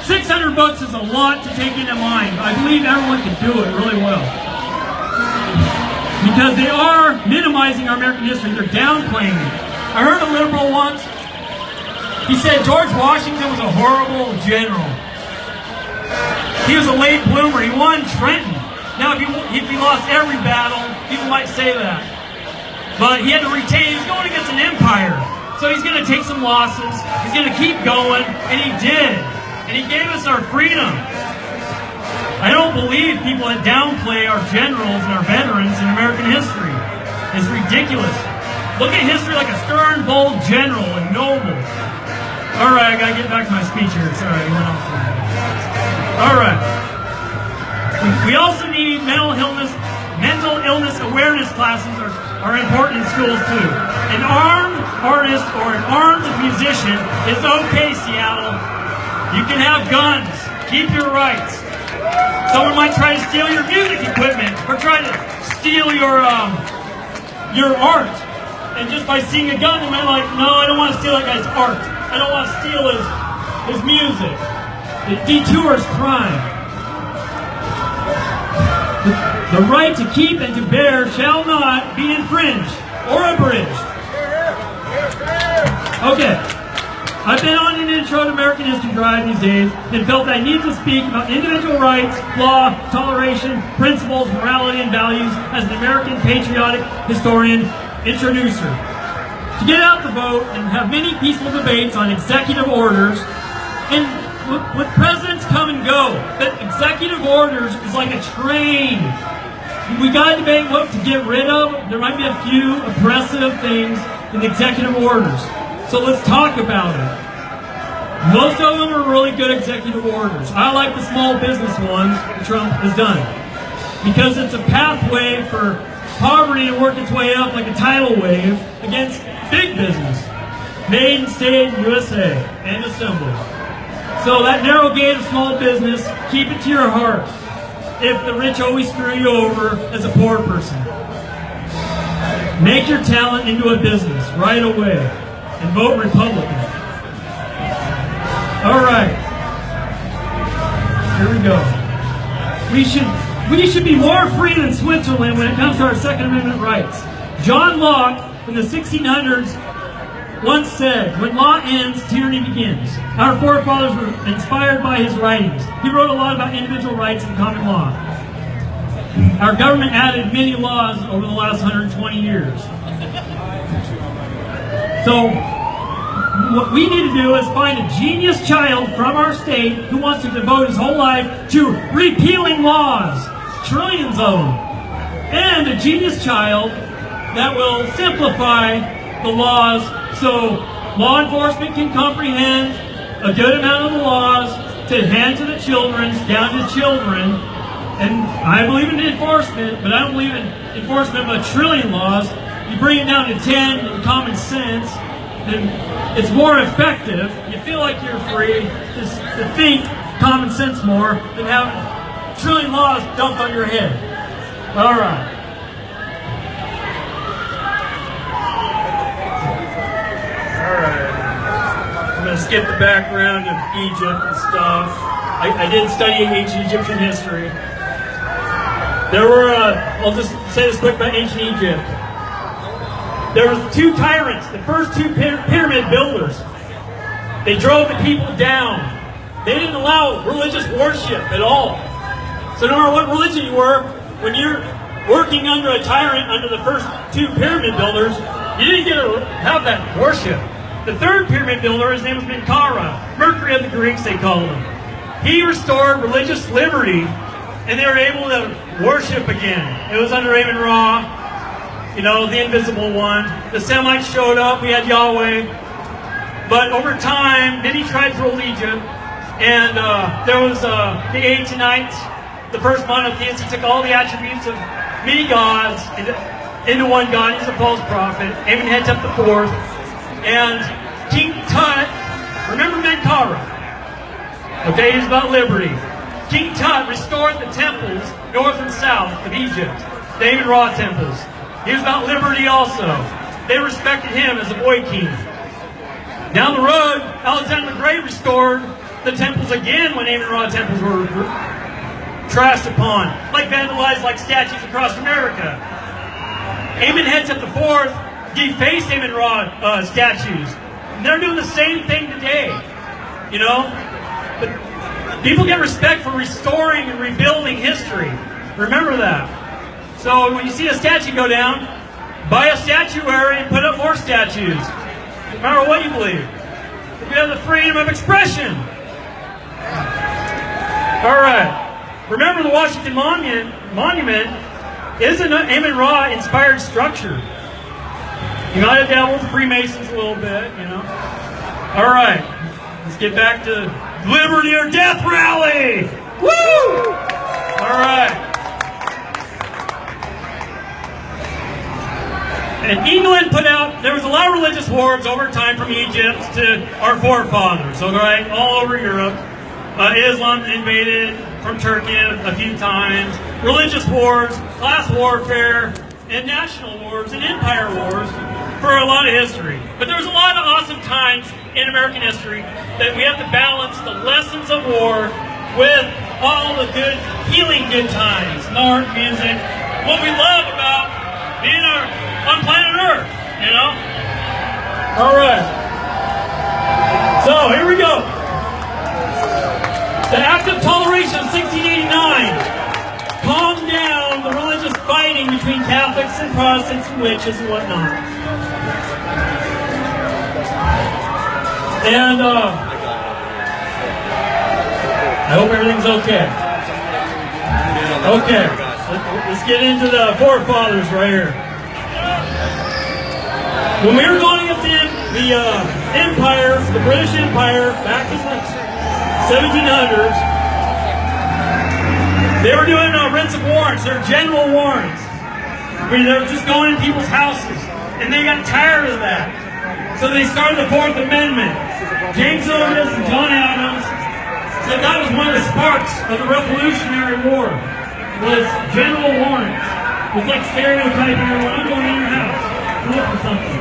600 books is a lot to take into mind. I believe everyone can do it really well. Because they are minimizing our American history, they're downplaying it. I heard a liberal once, he said George Washington was a horrible general. He was a late bloomer, he won Trenton. Now, if he lost every battle, people might say that. But he had to retain, he's going against an empire. So he's going to take some losses, he's going to keep going, and he did. And he gave us our freedom. I don't believe people that downplay our generals and our veterans in American history. It's ridiculous. Look at history like a stern, bold general and noble. All right, I gotta get back to my speech here. Sorry, I went off. All right. We also need mental illness awareness classes are important in schools too. An armed artist or an armed musician is okay, Seattle. You can have guns. Keep your rights. Someone might try to steal your music equipment or try to steal your art. And just by seeing a gun, they might like, no, I don't want to steal that guy's art. I don't want to steal his music. It detours crime. The right to keep and to bear shall not be infringed or abridged. Okay. I've been on an intro to American History Drive these days and felt I need to speak about individual rights, law, toleration, principles, morality, and values as an American patriotic historian introducer. To get out the vote and have many peaceful debates on executive orders, and with presidents come and go, but executive orders is like a train. We got to debate what to get rid of. There might be a few oppressive things in the executive orders. So let's talk about it. Most of them are really good executive orders. I like the small business ones that Trump has done because it's a pathway for poverty to work its way up like a tidal wave against big business. Made in state USA and assembled. So that narrow gate of small business, keep it to your heart. If the rich always screw you over as a poor person. Make your talent into a business right away and vote Republican. All right. Here we go. We should be more free than Switzerland when it comes to our Second Amendment rights. John Locke in the 1600s once said, when law ends, tyranny begins. Our forefathers were inspired by his writings. He wrote a lot about individual rights and common law. Our government added many laws over the last 120 years. So, what we need to do is find a genius child from our state who wants to devote his whole life to repealing laws, trillions of them, and a genius child that will simplify the laws so law enforcement can comprehend a good amount of the laws to hand to the children, down to children. And I believe in enforcement, but I don't believe in enforcement of a trillion laws. You bring it down to 10 in common sense, then it's more effective. You feel like you're free to think common sense more than having a trillion laws dumped on your head. All right. I'm going to skip the background of Egypt and stuff. I did study ancient Egyptian history. There were, I'll just say this quick about ancient Egypt. There were two tyrants, the first two pyramid builders. They drove the people down. They didn't allow religious worship at all. So no matter what religion you were, when you're working under a tyrant, under the first two pyramid builders, you didn't get to have that worship. The third pyramid builder, his name was Menkaura, Mercury of the Greeks, they called him. He restored religious liberty, and they were able to worship again. It was under Amun-Ra, you know, the invisible one. The Semites showed up, we had Yahweh. But over time, many tribes ruled Egypt, and there was the Aitonites, the first monotheists. He took all the attributes of many gods into one god. He's a false prophet, Amenhotep IV. And King Tut, remember Menkaura? Okay, he's about liberty. King Tut restored the temples north and south of Egypt, the Amun-Ra temples. He was about liberty also. They respected him as a boy king. Down the road, Alexander the Great restored the temples again when Amun-Ra temples were trashed upon, like vandalized like statues across America. Amenhotep IV defaced Amun-Ra statues. And they're doing the same thing today, you know? But people get respect for restoring and rebuilding history. Remember that. So when you see a statue go down, buy a statuary and put up more statues. No matter what you believe. We have the freedom of expression. All right. Remember, the Washington Monument is an Amun Ra inspired structure. You might have dabbled with Freemasons a little bit, you know. All right, let's get back to Liberty or Death Rally. Woo! All right. And England there was a lot of religious wars over time from Egypt to our forefathers, all right, all over Europe. Islam invaded from Turkey a few times. Religious wars, class warfare, and national wars and empire wars for a lot of history. But there's a lot of awesome times in American history that we have to balance the lessons of war with all the good, healing good times, art, music, what we love about being on planet Earth, you know? All right. So, here we go. The Act of Toleration of 1689 calmed down the religious fighting between Catholics and Protestants and witches and whatnot. And I hope everything's okay. Okay, let's get into the forefathers right here. When we were going against the Empire, the British Empire, back in the 1700s, they were doing writs of warrants. They're general warrants. I mean, they were just going in people's houses, and they got tired of that. So they started the Fourth Amendment. James Otis and John Adams said that was one of the sparks of the Revolutionary War, was general warrants. It was like stereotyping everyone. I'm going in your house to look for something.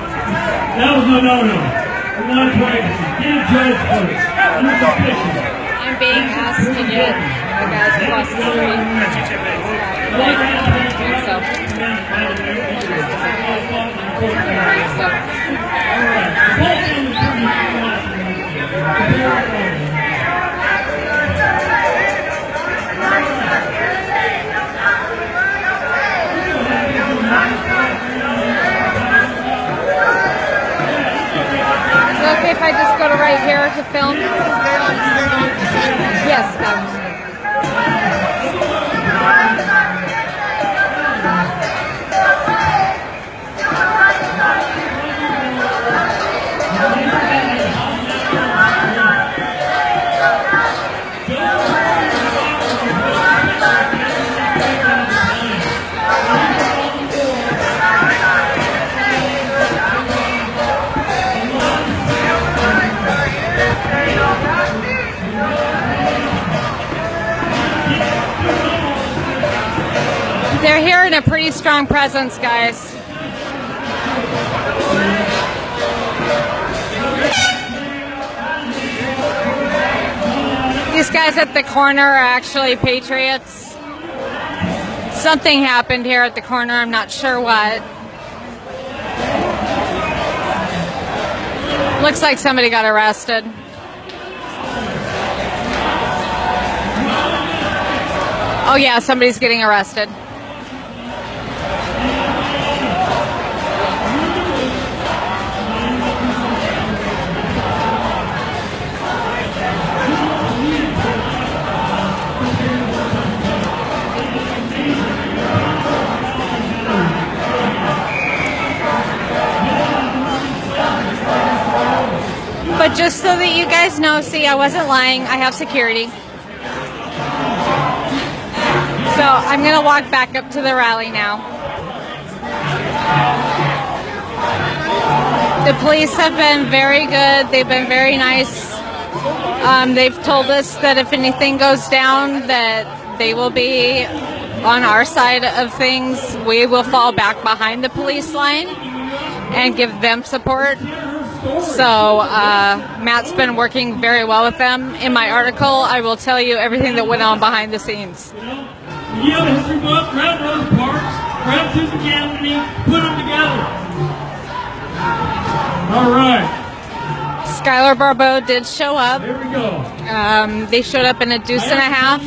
That was no. We're not privacy. Get a judge first. Under suspicion. I'm being asked to get the guys across the street. Is it okay if I just go to right here to film? Yes, that was They're here in a pretty strong presence, guys. These guys at the corner are actually patriots. Something happened here at the corner, I'm not sure what. Looks like somebody got arrested. Oh yeah, somebody's getting arrested. But just so that you guys know, see, I wasn't lying. I have security. So I'm going to walk back up to the rally now. The police have been very good. They've been very nice. They've told us that if anything goes down, that they will be on our side of things. We will fall back behind the police line and give them support. So Matt's been working very well with them. In my article, I will tell you everything that went on behind the scenes. You have a history book, grab Rosa Parks, grab Susan Anthony, put them together. All right. Skylar Barbeau did show up. Here we go. They showed up in a deuce and a half,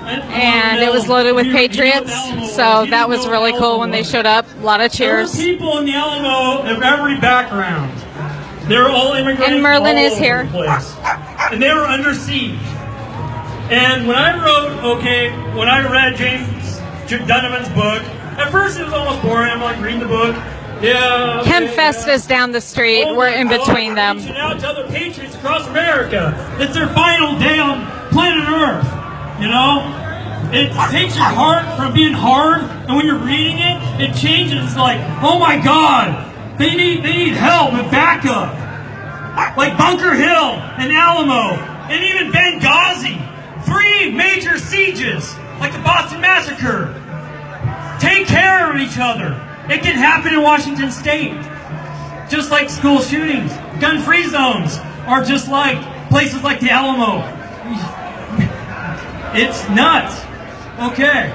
and it was loaded with patriots. So that was really cool when they showed up. A lot of cheers. There were people in the Alamo of every background. They were all immigrants. And Merlin all is over here. the place. And they were under siege. And when I read James Dunneman's book, at first it was almost boring. I'm like reading the book. Yeah. Okay, Hempfest is down the street. Oh We're my in God, between them. Reaching out to other patriots across America. It's their final day on planet Earth. You know, it takes your heart from being hard, and when you're reading it, it changes. Like, oh my God, they need help and backup. Like Bunker Hill and Alamo, and even Benghazi. 3 major sieges, like the Boston Massacre. Take care of each other. It can happen in Washington State. Just like school shootings. Gun-free zones are just like places like the Alamo. It's nuts. Okay.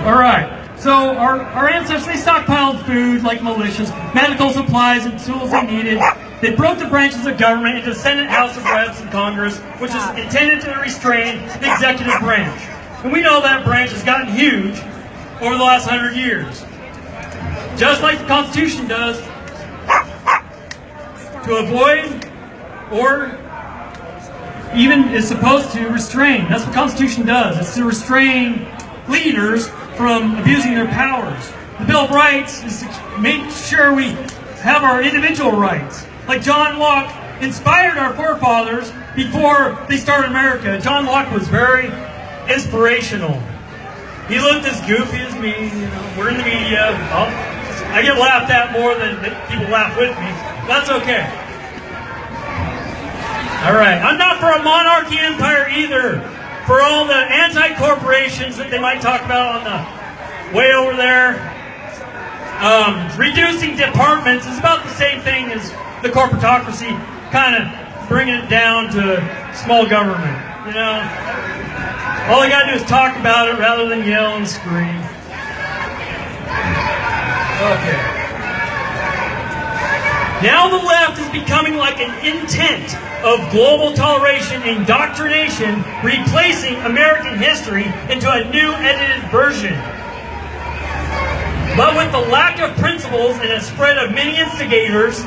All right. So our ancestors, they stockpiled food like militias, medical supplies and tools they needed. They broke the branches of government into the Senate, House of Reps, and Congress, which is intended to restrain the executive branch. And we know that branch has gotten huge over the last 100 years. Just like the Constitution does, to avoid or even is supposed to restrain. That's what the Constitution does. It's to restrain leaders from abusing their powers. The Bill of Rights is to make sure we have our individual rights. Like John Locke inspired our forefathers before they started America. John Locke was very inspirational. He looked as goofy as me. You know, we're in the media. I get laughed at more than people laugh with me. That's okay. All right. I'm not for a monarchy empire either. For all the anti-corporations that they might talk about on the way over there. Reducing departments is about the same thing as the corporatocracy, kind of bringing it down to small government. You know, all I got to do is talk about it rather than yell and scream. Okay. Now the left is becoming like an intent of global toleration and indoctrination, replacing American history into a new edited version. But with the lack of principles and a spread of many instigators,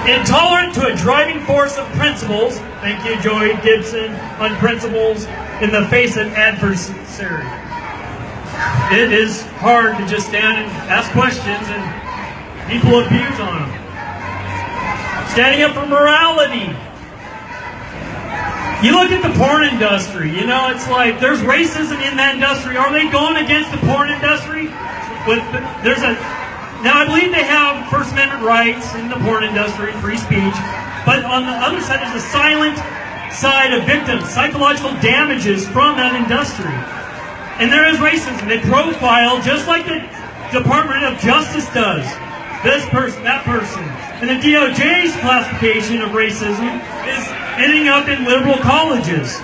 intolerant to a driving force of principles, thank you, Joey Gibson, on principles in the face of adversary. It is hard to just stand and ask questions and people abuse on them. Standing up for morality. You look at the porn industry, you know, it's like there's racism in that industry. Are they going against the porn industry? Now I believe they have First Amendment rights in the porn industry, free speech, but on the other side there's a silent side of victims, psychological damages from that industry. And there is racism. They profile just like the Department of Justice does. This person, that person. And the DOJ's classification of racism is ending up in liberal colleges,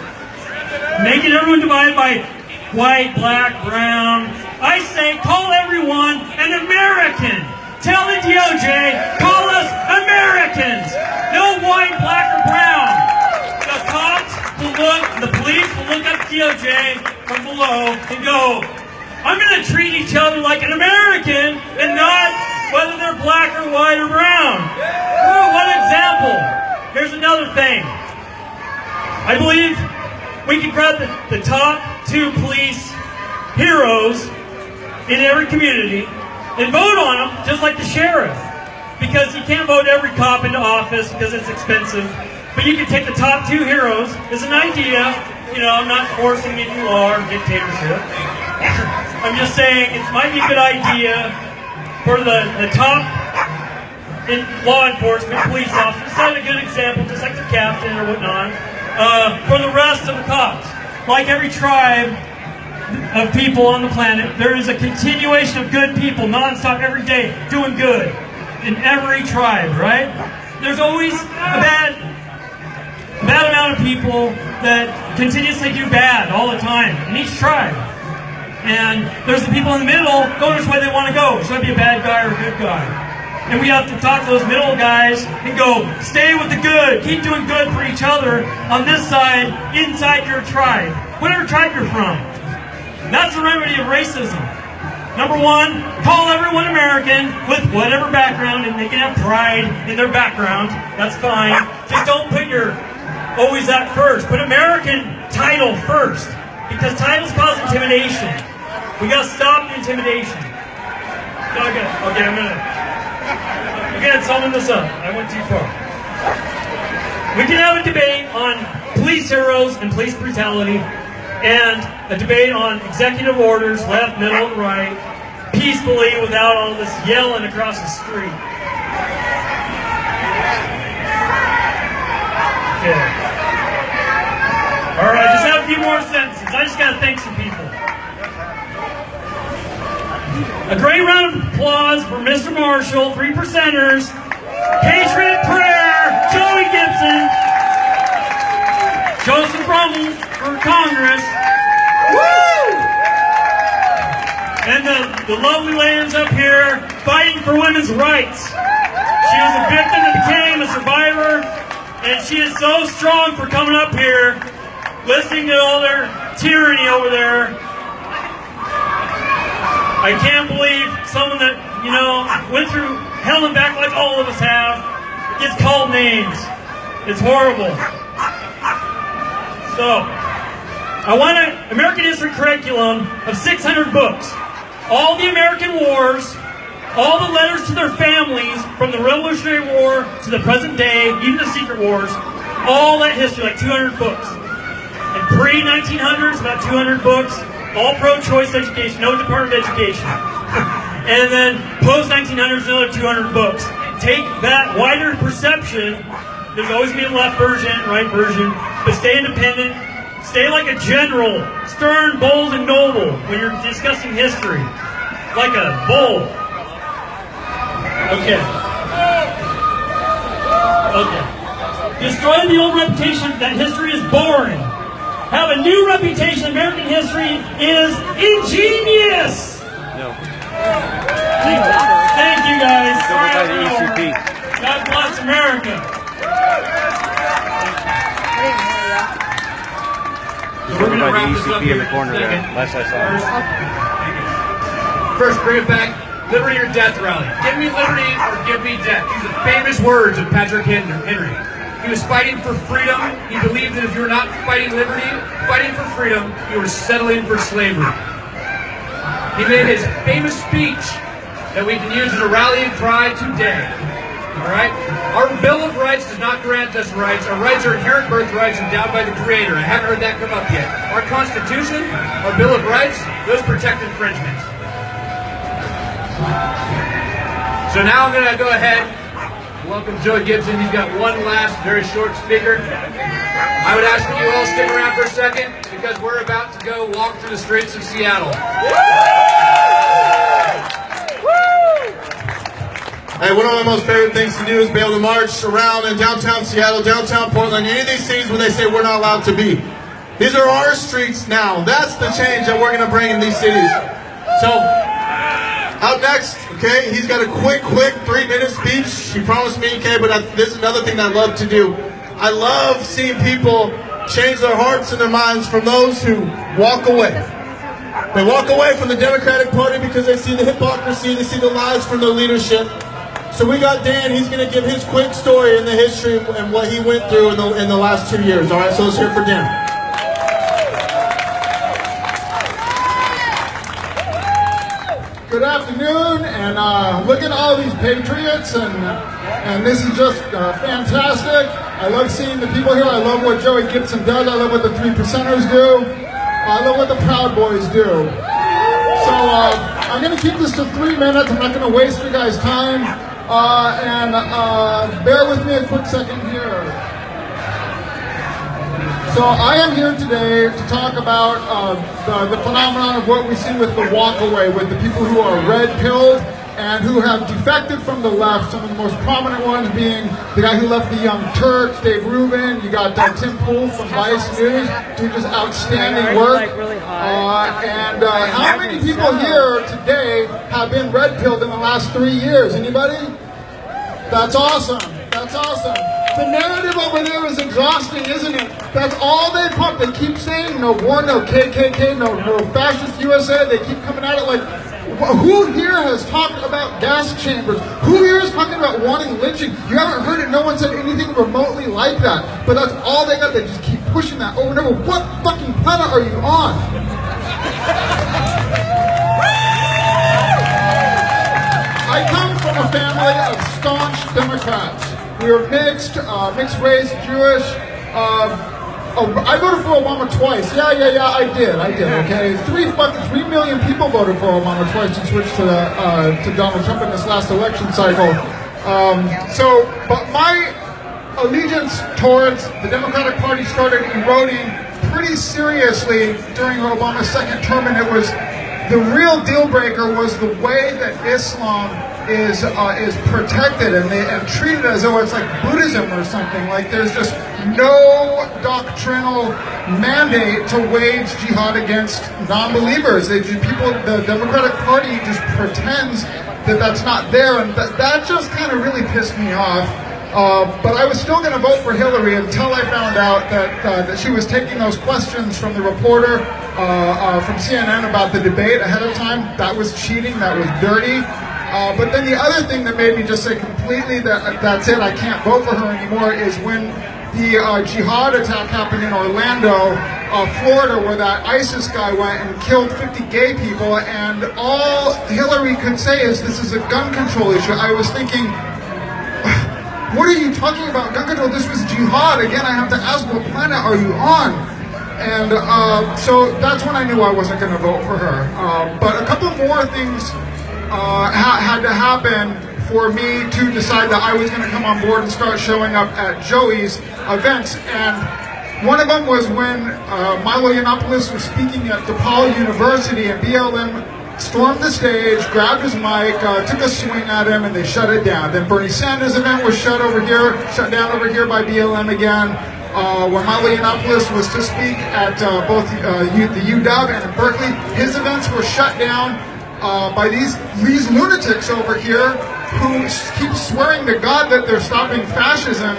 making everyone divided by white, black, brown. I say, call everyone an American. Tell the DOJ, call us Americans. No white, black, or brown. The cops will look, the police will look at the DOJ from below and go, I'm going to treat each other like an American and not whether they're black or white or brown. Oh, one example. Here's another thing. I believe we can grab the top 2 police heroes in every community and vote on them just like the sheriff. Because you can't vote every cop into office because it's expensive. But you can take the top 2 heroes as an idea. You know, I'm not forcing any law or dictatorship. I'm just saying it might be a good idea for the top in law enforcement, police officers, set a good example, just like the captain or whatnot, for the rest of the cops. Like every tribe of people on the planet, there is a continuation of good people, non-stop, every day, doing good in every tribe, right? There's always a bad amount of people that continuously do bad all the time in each tribe. And there's the people in the middle going which way they want to go. Should I be a bad guy or a good guy? And we have to talk to those middle guys and go, stay with the good. Keep doing good for each other on this side, inside your tribe. Whatever tribe you're from. And that's the remedy of racism. Number 1, call everyone American with whatever background, and they can have pride in their background. That's fine. just don't put your always that first. Put American title first, because titles cause intimidation. We gotta stop the intimidation. Okay, I'm gonna summon this up. I went too far. We can have a debate on police heroes and police brutality, and a debate on executive orders, left, middle, and right, peacefully without all this yelling across the street. Okay. All right, just have a few more sentences. I just gotta thank some people. A great round of applause for Mr. Marshall, 3%ers, Patriot Prayer, Joey Gibson, Joseph Rummel for Congress, woo! And the lovely ladies up here fighting for women's rights. She was a victim that became a survivor, and she is so strong for coming up here, listening to all their tyranny over there. I can't believe someone that, went through hell and back like all of us have, gets called names. It's horrible. So, I want an American history curriculum of 600 books. All the American wars, all the letters to their families from the Revolutionary War to the present day, even the secret wars, all that history, like 200 books. And pre-1900s, about 200 books. All pro-choice education, no Department of Education. And then post-1900s, another 200 books. Take that wider perception. There's always going to be a left version, right version. But stay independent. Stay like a general. Stern, bold, and noble when you're discussing history. Like a bull. Okay. Destroy the old reputation that history is boring. Have a new reputation. American history is ingenious. No. Thank you guys. Sorry, by the ECP. God bless America. We're going to by wrap the this up ECP in here the corner there. second. Last I saw. First, bring it back. Liberty or death rally. Give me liberty or give me death. These are famous words of Patrick Henry. He was fighting for freedom. He believed that if you were not fighting liberty, fighting for freedom, you were settling for slavery. He made his famous speech that we can use as a rallying cry today. All right? Our Bill of Rights does not grant us rights. Our rights are inherent birthrights endowed by the Creator. I haven't heard that come up yet. Our Constitution, our Bill of Rights, those protect infringements. So now I'm going to go ahead. Welcome Joey Gibson. He's got one last very short speaker. I would ask that you all stick around for a second because we're about to go walk through the streets of Seattle. Hey, one of my most favorite things to do is be able to march around in downtown Seattle, downtown Portland, any of these cities where they say we're not allowed to be. These are our streets now. That's the change that we're going to bring in these cities. So, out next, okay, he's got a quick 3-minute speech. He promised me, okay, but this is another thing that I love to do. I love seeing people change their hearts and their minds from those who walk away. They walk away from the Democratic Party because they see the hypocrisy, they see the lies from their leadership. So we got Dan, he's going to give his quick story in the history and what he went through in the last 2 years. All right, so let's hear it for Dan. Good afternoon, and look at all these patriots, and this is just fantastic. I love seeing the people here. I love what Joey Gibson does. I love what the 3%ers do. I love what the Proud Boys do. So I'm going to keep this to 3 minutes. I'm not going to waste your guys' time, and bear with me a quick second here. So I am here today to talk about the phenomenon of what we see with the walkaway, with the people who are red-pilled and who have defected from the left. Some of the most prominent ones being the guy who left the Young Turks, Dave Rubin. You got Tim Pool from Vice News doing just outstanding work. And how many people here today have been red-pilled in the last 3 years? Anybody? That's awesome. That's awesome. The narrative over there is exhausting, isn't it? That's all they pump. They keep saying no war, no KKK, no fascist USA. They keep coming at it like Who here has talked about gas chambers? Who here is talking about wanting lynching? You haven't heard it. No one said anything remotely like that. But that's all they got. They just keep pushing that over and over. What fucking planet are you on? I come from a family of staunch Democrats. We are mixed race, Jewish. I voted for Obama twice. Yeah, I did, okay? 3 million people voted for Obama twice and switched to Donald Trump in this last election cycle. But my allegiance towards the Democratic Party started eroding pretty seriously during Obama's second term, and it was the real deal breaker was the way that Islam is protected and treated as though it's like Buddhism or something. Like there's just no doctrinal mandate to wage jihad against non-believers. The Democratic Party just pretends that that's not there, and that just kind of really pissed me off. But I was still going to vote for Hillary until I found out that she was taking those questions from the reporter from CNN about the debate ahead of time. That was cheating. That was dirty. But then the other thing that made me just say completely that's it, I can't vote for her anymore, is when the jihad attack happened in Orlando, Florida, where that ISIS guy went and killed 50 gay people, and all Hillary could say is this is a gun control issue. I was thinking, what are you talking about? Gun control, this was jihad. Again, I have to ask, what planet are you on? And so that's when I knew I wasn't going to vote for her. But a couple more things had to happen for me to decide that I was going to come on board and start showing up at Joey's events. And one of them was when Milo Yiannopoulos was speaking at DePaul University, and BLM stormed the stage, grabbed his mic, took a swing at him, and they shut it down. Then Bernie Sanders' event was shut down over here by BLM again. When Milo Yiannopoulos was to speak at both the UW and in Berkeley, his events were shut down by these lunatics over here who keep swearing to God that they're stopping fascism.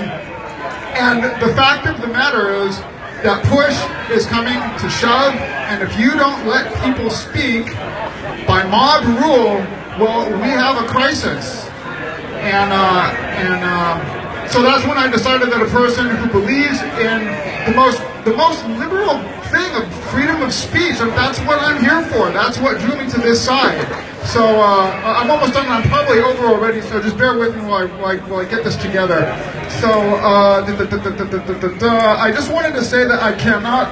And the fact of the matter is that push is coming to shove, and if you don't let people speak by mob rule, well, we have a crisis. So that's when I decided that a person who believes in the most liberal thing of freedom of speech, and that's what I'm here for. That's what drew me to this side. So I'm almost done. I'm probably over already. So just bear with me while I get this together. So I just wanted to say that I cannot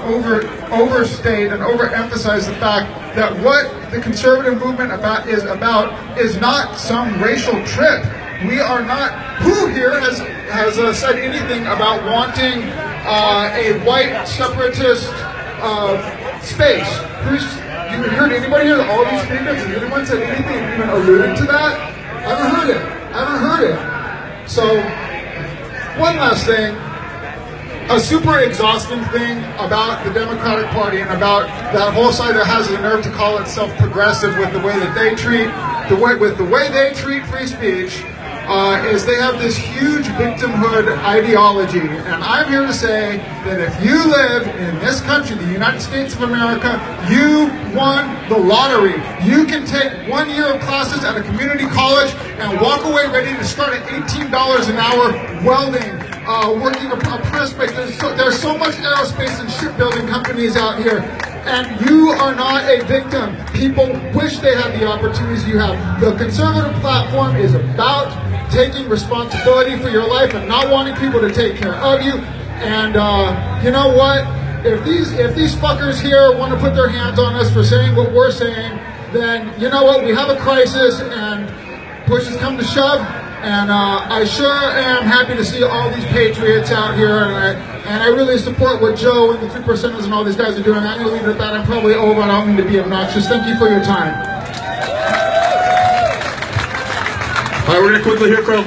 overstate and overemphasize the fact that what the conservative movement is not some racial trip. We are not. Who here has said anything about wanting a white separatist space? You heard anybody here? All these speakers? Has anyone said anything even alluding to that? I haven't heard it. So, one last thing. A super exhausting thing about the Democratic Party and about that whole side that has the nerve to call itself progressive with the way that they treat free speech. Is they have this huge victimhood ideology. And I'm here to say that if you live in this country, the United States of America, you won the lottery. You can take 1 year of classes at a community college and walk away ready to start at $18 an hour welding, working a press space. There's so much aerospace and shipbuilding companies out here. And you are not a victim. People wish they had the opportunities you have. The conservative platform is about taking responsibility for your life and not wanting people to take care of you. And you know what? If these fuckers here want to put their hands on us for saying what we're saying, then you know what? We have a crisis, and push has come to shove. And I sure am happy to see all these patriots out here, and I really support what Joe and the 3%ers and all these guys are doing. I'm going to leave it at that. I'm probably over, and I don't mean to be obnoxious. Thank you for your time. All right, we're going to quickly hear from,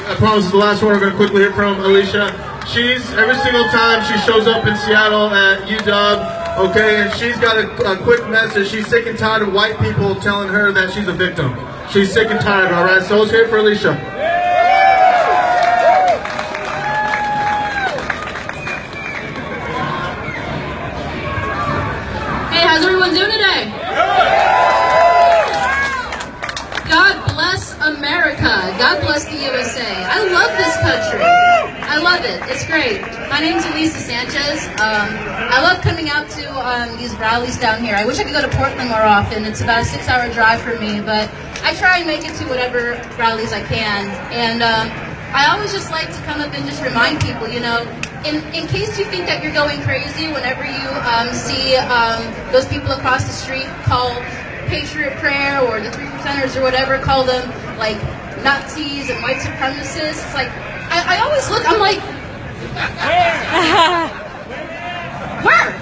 I promise it's the last one, we're going to quickly hear from Alicia. She's, every single time she shows up in Seattle at UW, okay, and she's got a quick message. She's sick and tired of white people telling her that she's a victim. She's sick and tired, all right? So let's hear it for Alicia. Hey, how's everyone doing today? great. My name's Elisa Sanchez. I love coming out to these rallies down here. I wish I could go to Portland more often. It's about a 6-hour drive for me, but I try and make it to whatever rallies I can. And I always just like to come up and just remind people, you know, in case you think that you're going crazy whenever you see those people across the street call Patriot Prayer or the 3%ers or whatever, call them like Nazis and white supremacists. It's like, I always look, I'm like, where?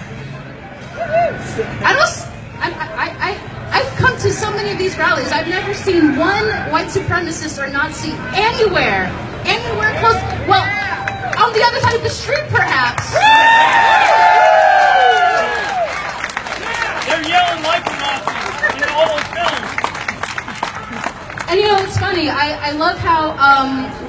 I've come to so many of these rallies. I've never seen one white supremacist or Nazi anywhere close. Well, on the other side of the street, perhaps. They're yelling like the Nazis in all those films. And you know, it's funny. I love how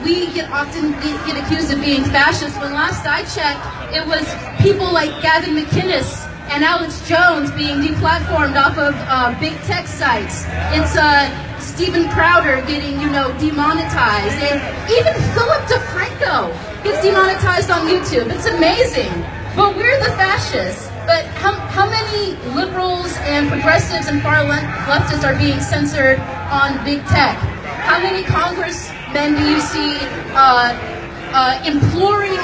we often get accused of being fascist. When last I checked, it was people like Gavin McInnes and Alex Jones being deplatformed off of big tech sites. It's Stephen Crowder getting, you know, demonetized, and even Philip DeFranco gets demonetized on YouTube. It's amazing. But we're the fascists. But how many liberals and progressives and far leftists are being censored on big tech? How many congressmen do you see imploring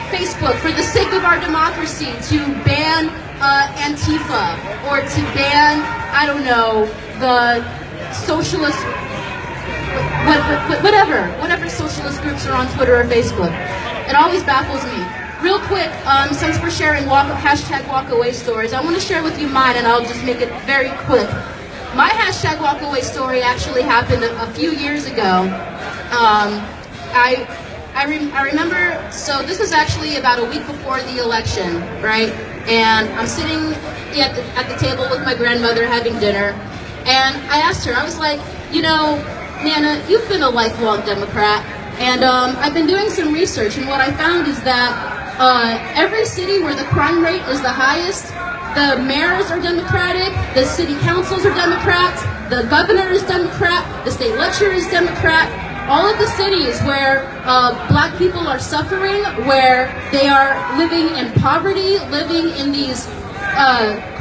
Facebook for the sake of our democracy to ban Antifa or to ban, I don't know, the socialist, whatever socialist groups are on Twitter or Facebook? It always baffles me. Real quick, since we're sharing hashtag walkaway stories, I want to share with you mine, and I'll just make it very quick. My hashtag walkaway story actually happened a few years ago. I remember, so this was actually about a week before the election, right? And I'm sitting at the table with my grandmother having dinner, and I asked her, I was like, you know, Nana, you've been a lifelong Democrat, and I've been doing some research, and what I found is that every city where the crime rate is the highest, the mayors are Democratic, the city councils are Democrats, the governor is Democrat, the state lecturer is Democrat. All of the cities where black people are suffering, where they are living in poverty, living in these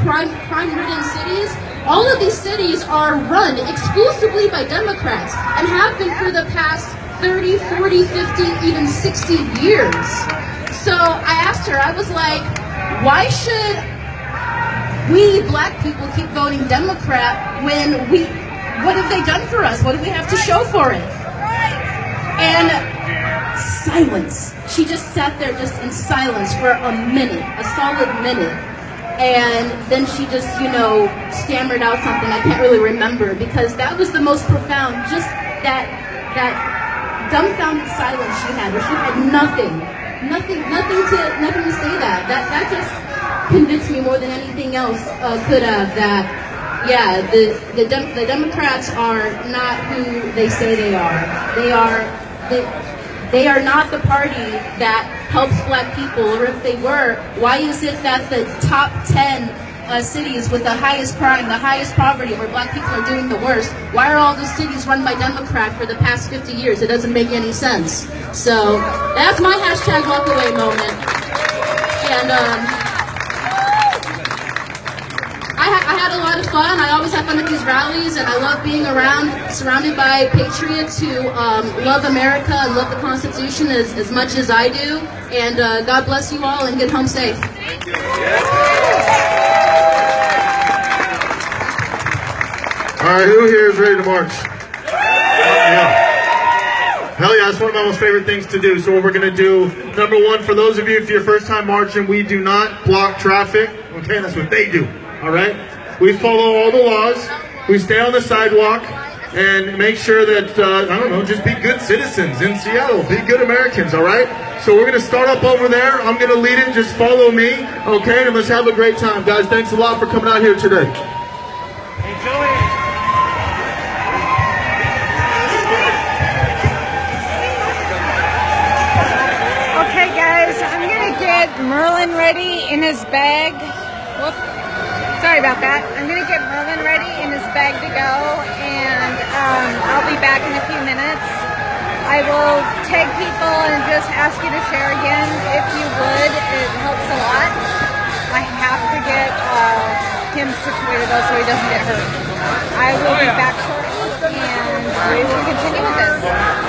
crime-ridden cities, all of these cities are run exclusively by Democrats and have been for the past 30, 40, 50, even 60 years. So I asked her, I was like, why should we black people keep voting Democrat when what have they done for us? What do we have to show for it? And silence. She just sat there just in silence for a minute, a solid minute. And then she just, you know, stammered out something I can't really remember, because that was the most profound, just that dumbfounded silence she had, where she had nothing to say that just convinced me more than anything else could have, that yeah, the Democrats are not who they say they are. They are not the party that helps black people, or if they were, why is it that the top 10 cities with the highest crime, the highest poverty, where black people are doing the worst, why are all those cities run by Democrats for the past 50 years? It doesn't make any sense. So that's my hashtag walkaway moment. And I had a lot of fun. I always have fun at these rallies, and I love being surrounded by patriots who love America and love the Constitution as much as I do. And God bless you all, and get home safe. Thank you. All right, who here is ready to march? Yeah. Hell yeah, that's one of my most favorite things to do. So what we're going to do, number one, for those of you, if you're first time marching, we do not block traffic. Okay, that's what they do. All right? We follow all the laws. We stay on the sidewalk and make sure that, I don't know, just be good citizens in Seattle. Be good Americans, all right? So we're going to start up over there. I'm going to lead it. Just follow me, okay? And let's have a great time. Guys, thanks a lot for coming out here today. Enjoy it. Okay, guys, I'm going to get Merlin ready in his bag. Whoop. Sorry about that. I'm going to get Merlin ready in his bag to go, and I'll be back in a few minutes. I will tag people and just ask you to share again if you would. It helps a lot. I have to get him situated though so he doesn't get hurt. I will be back shortly and we will continue with this.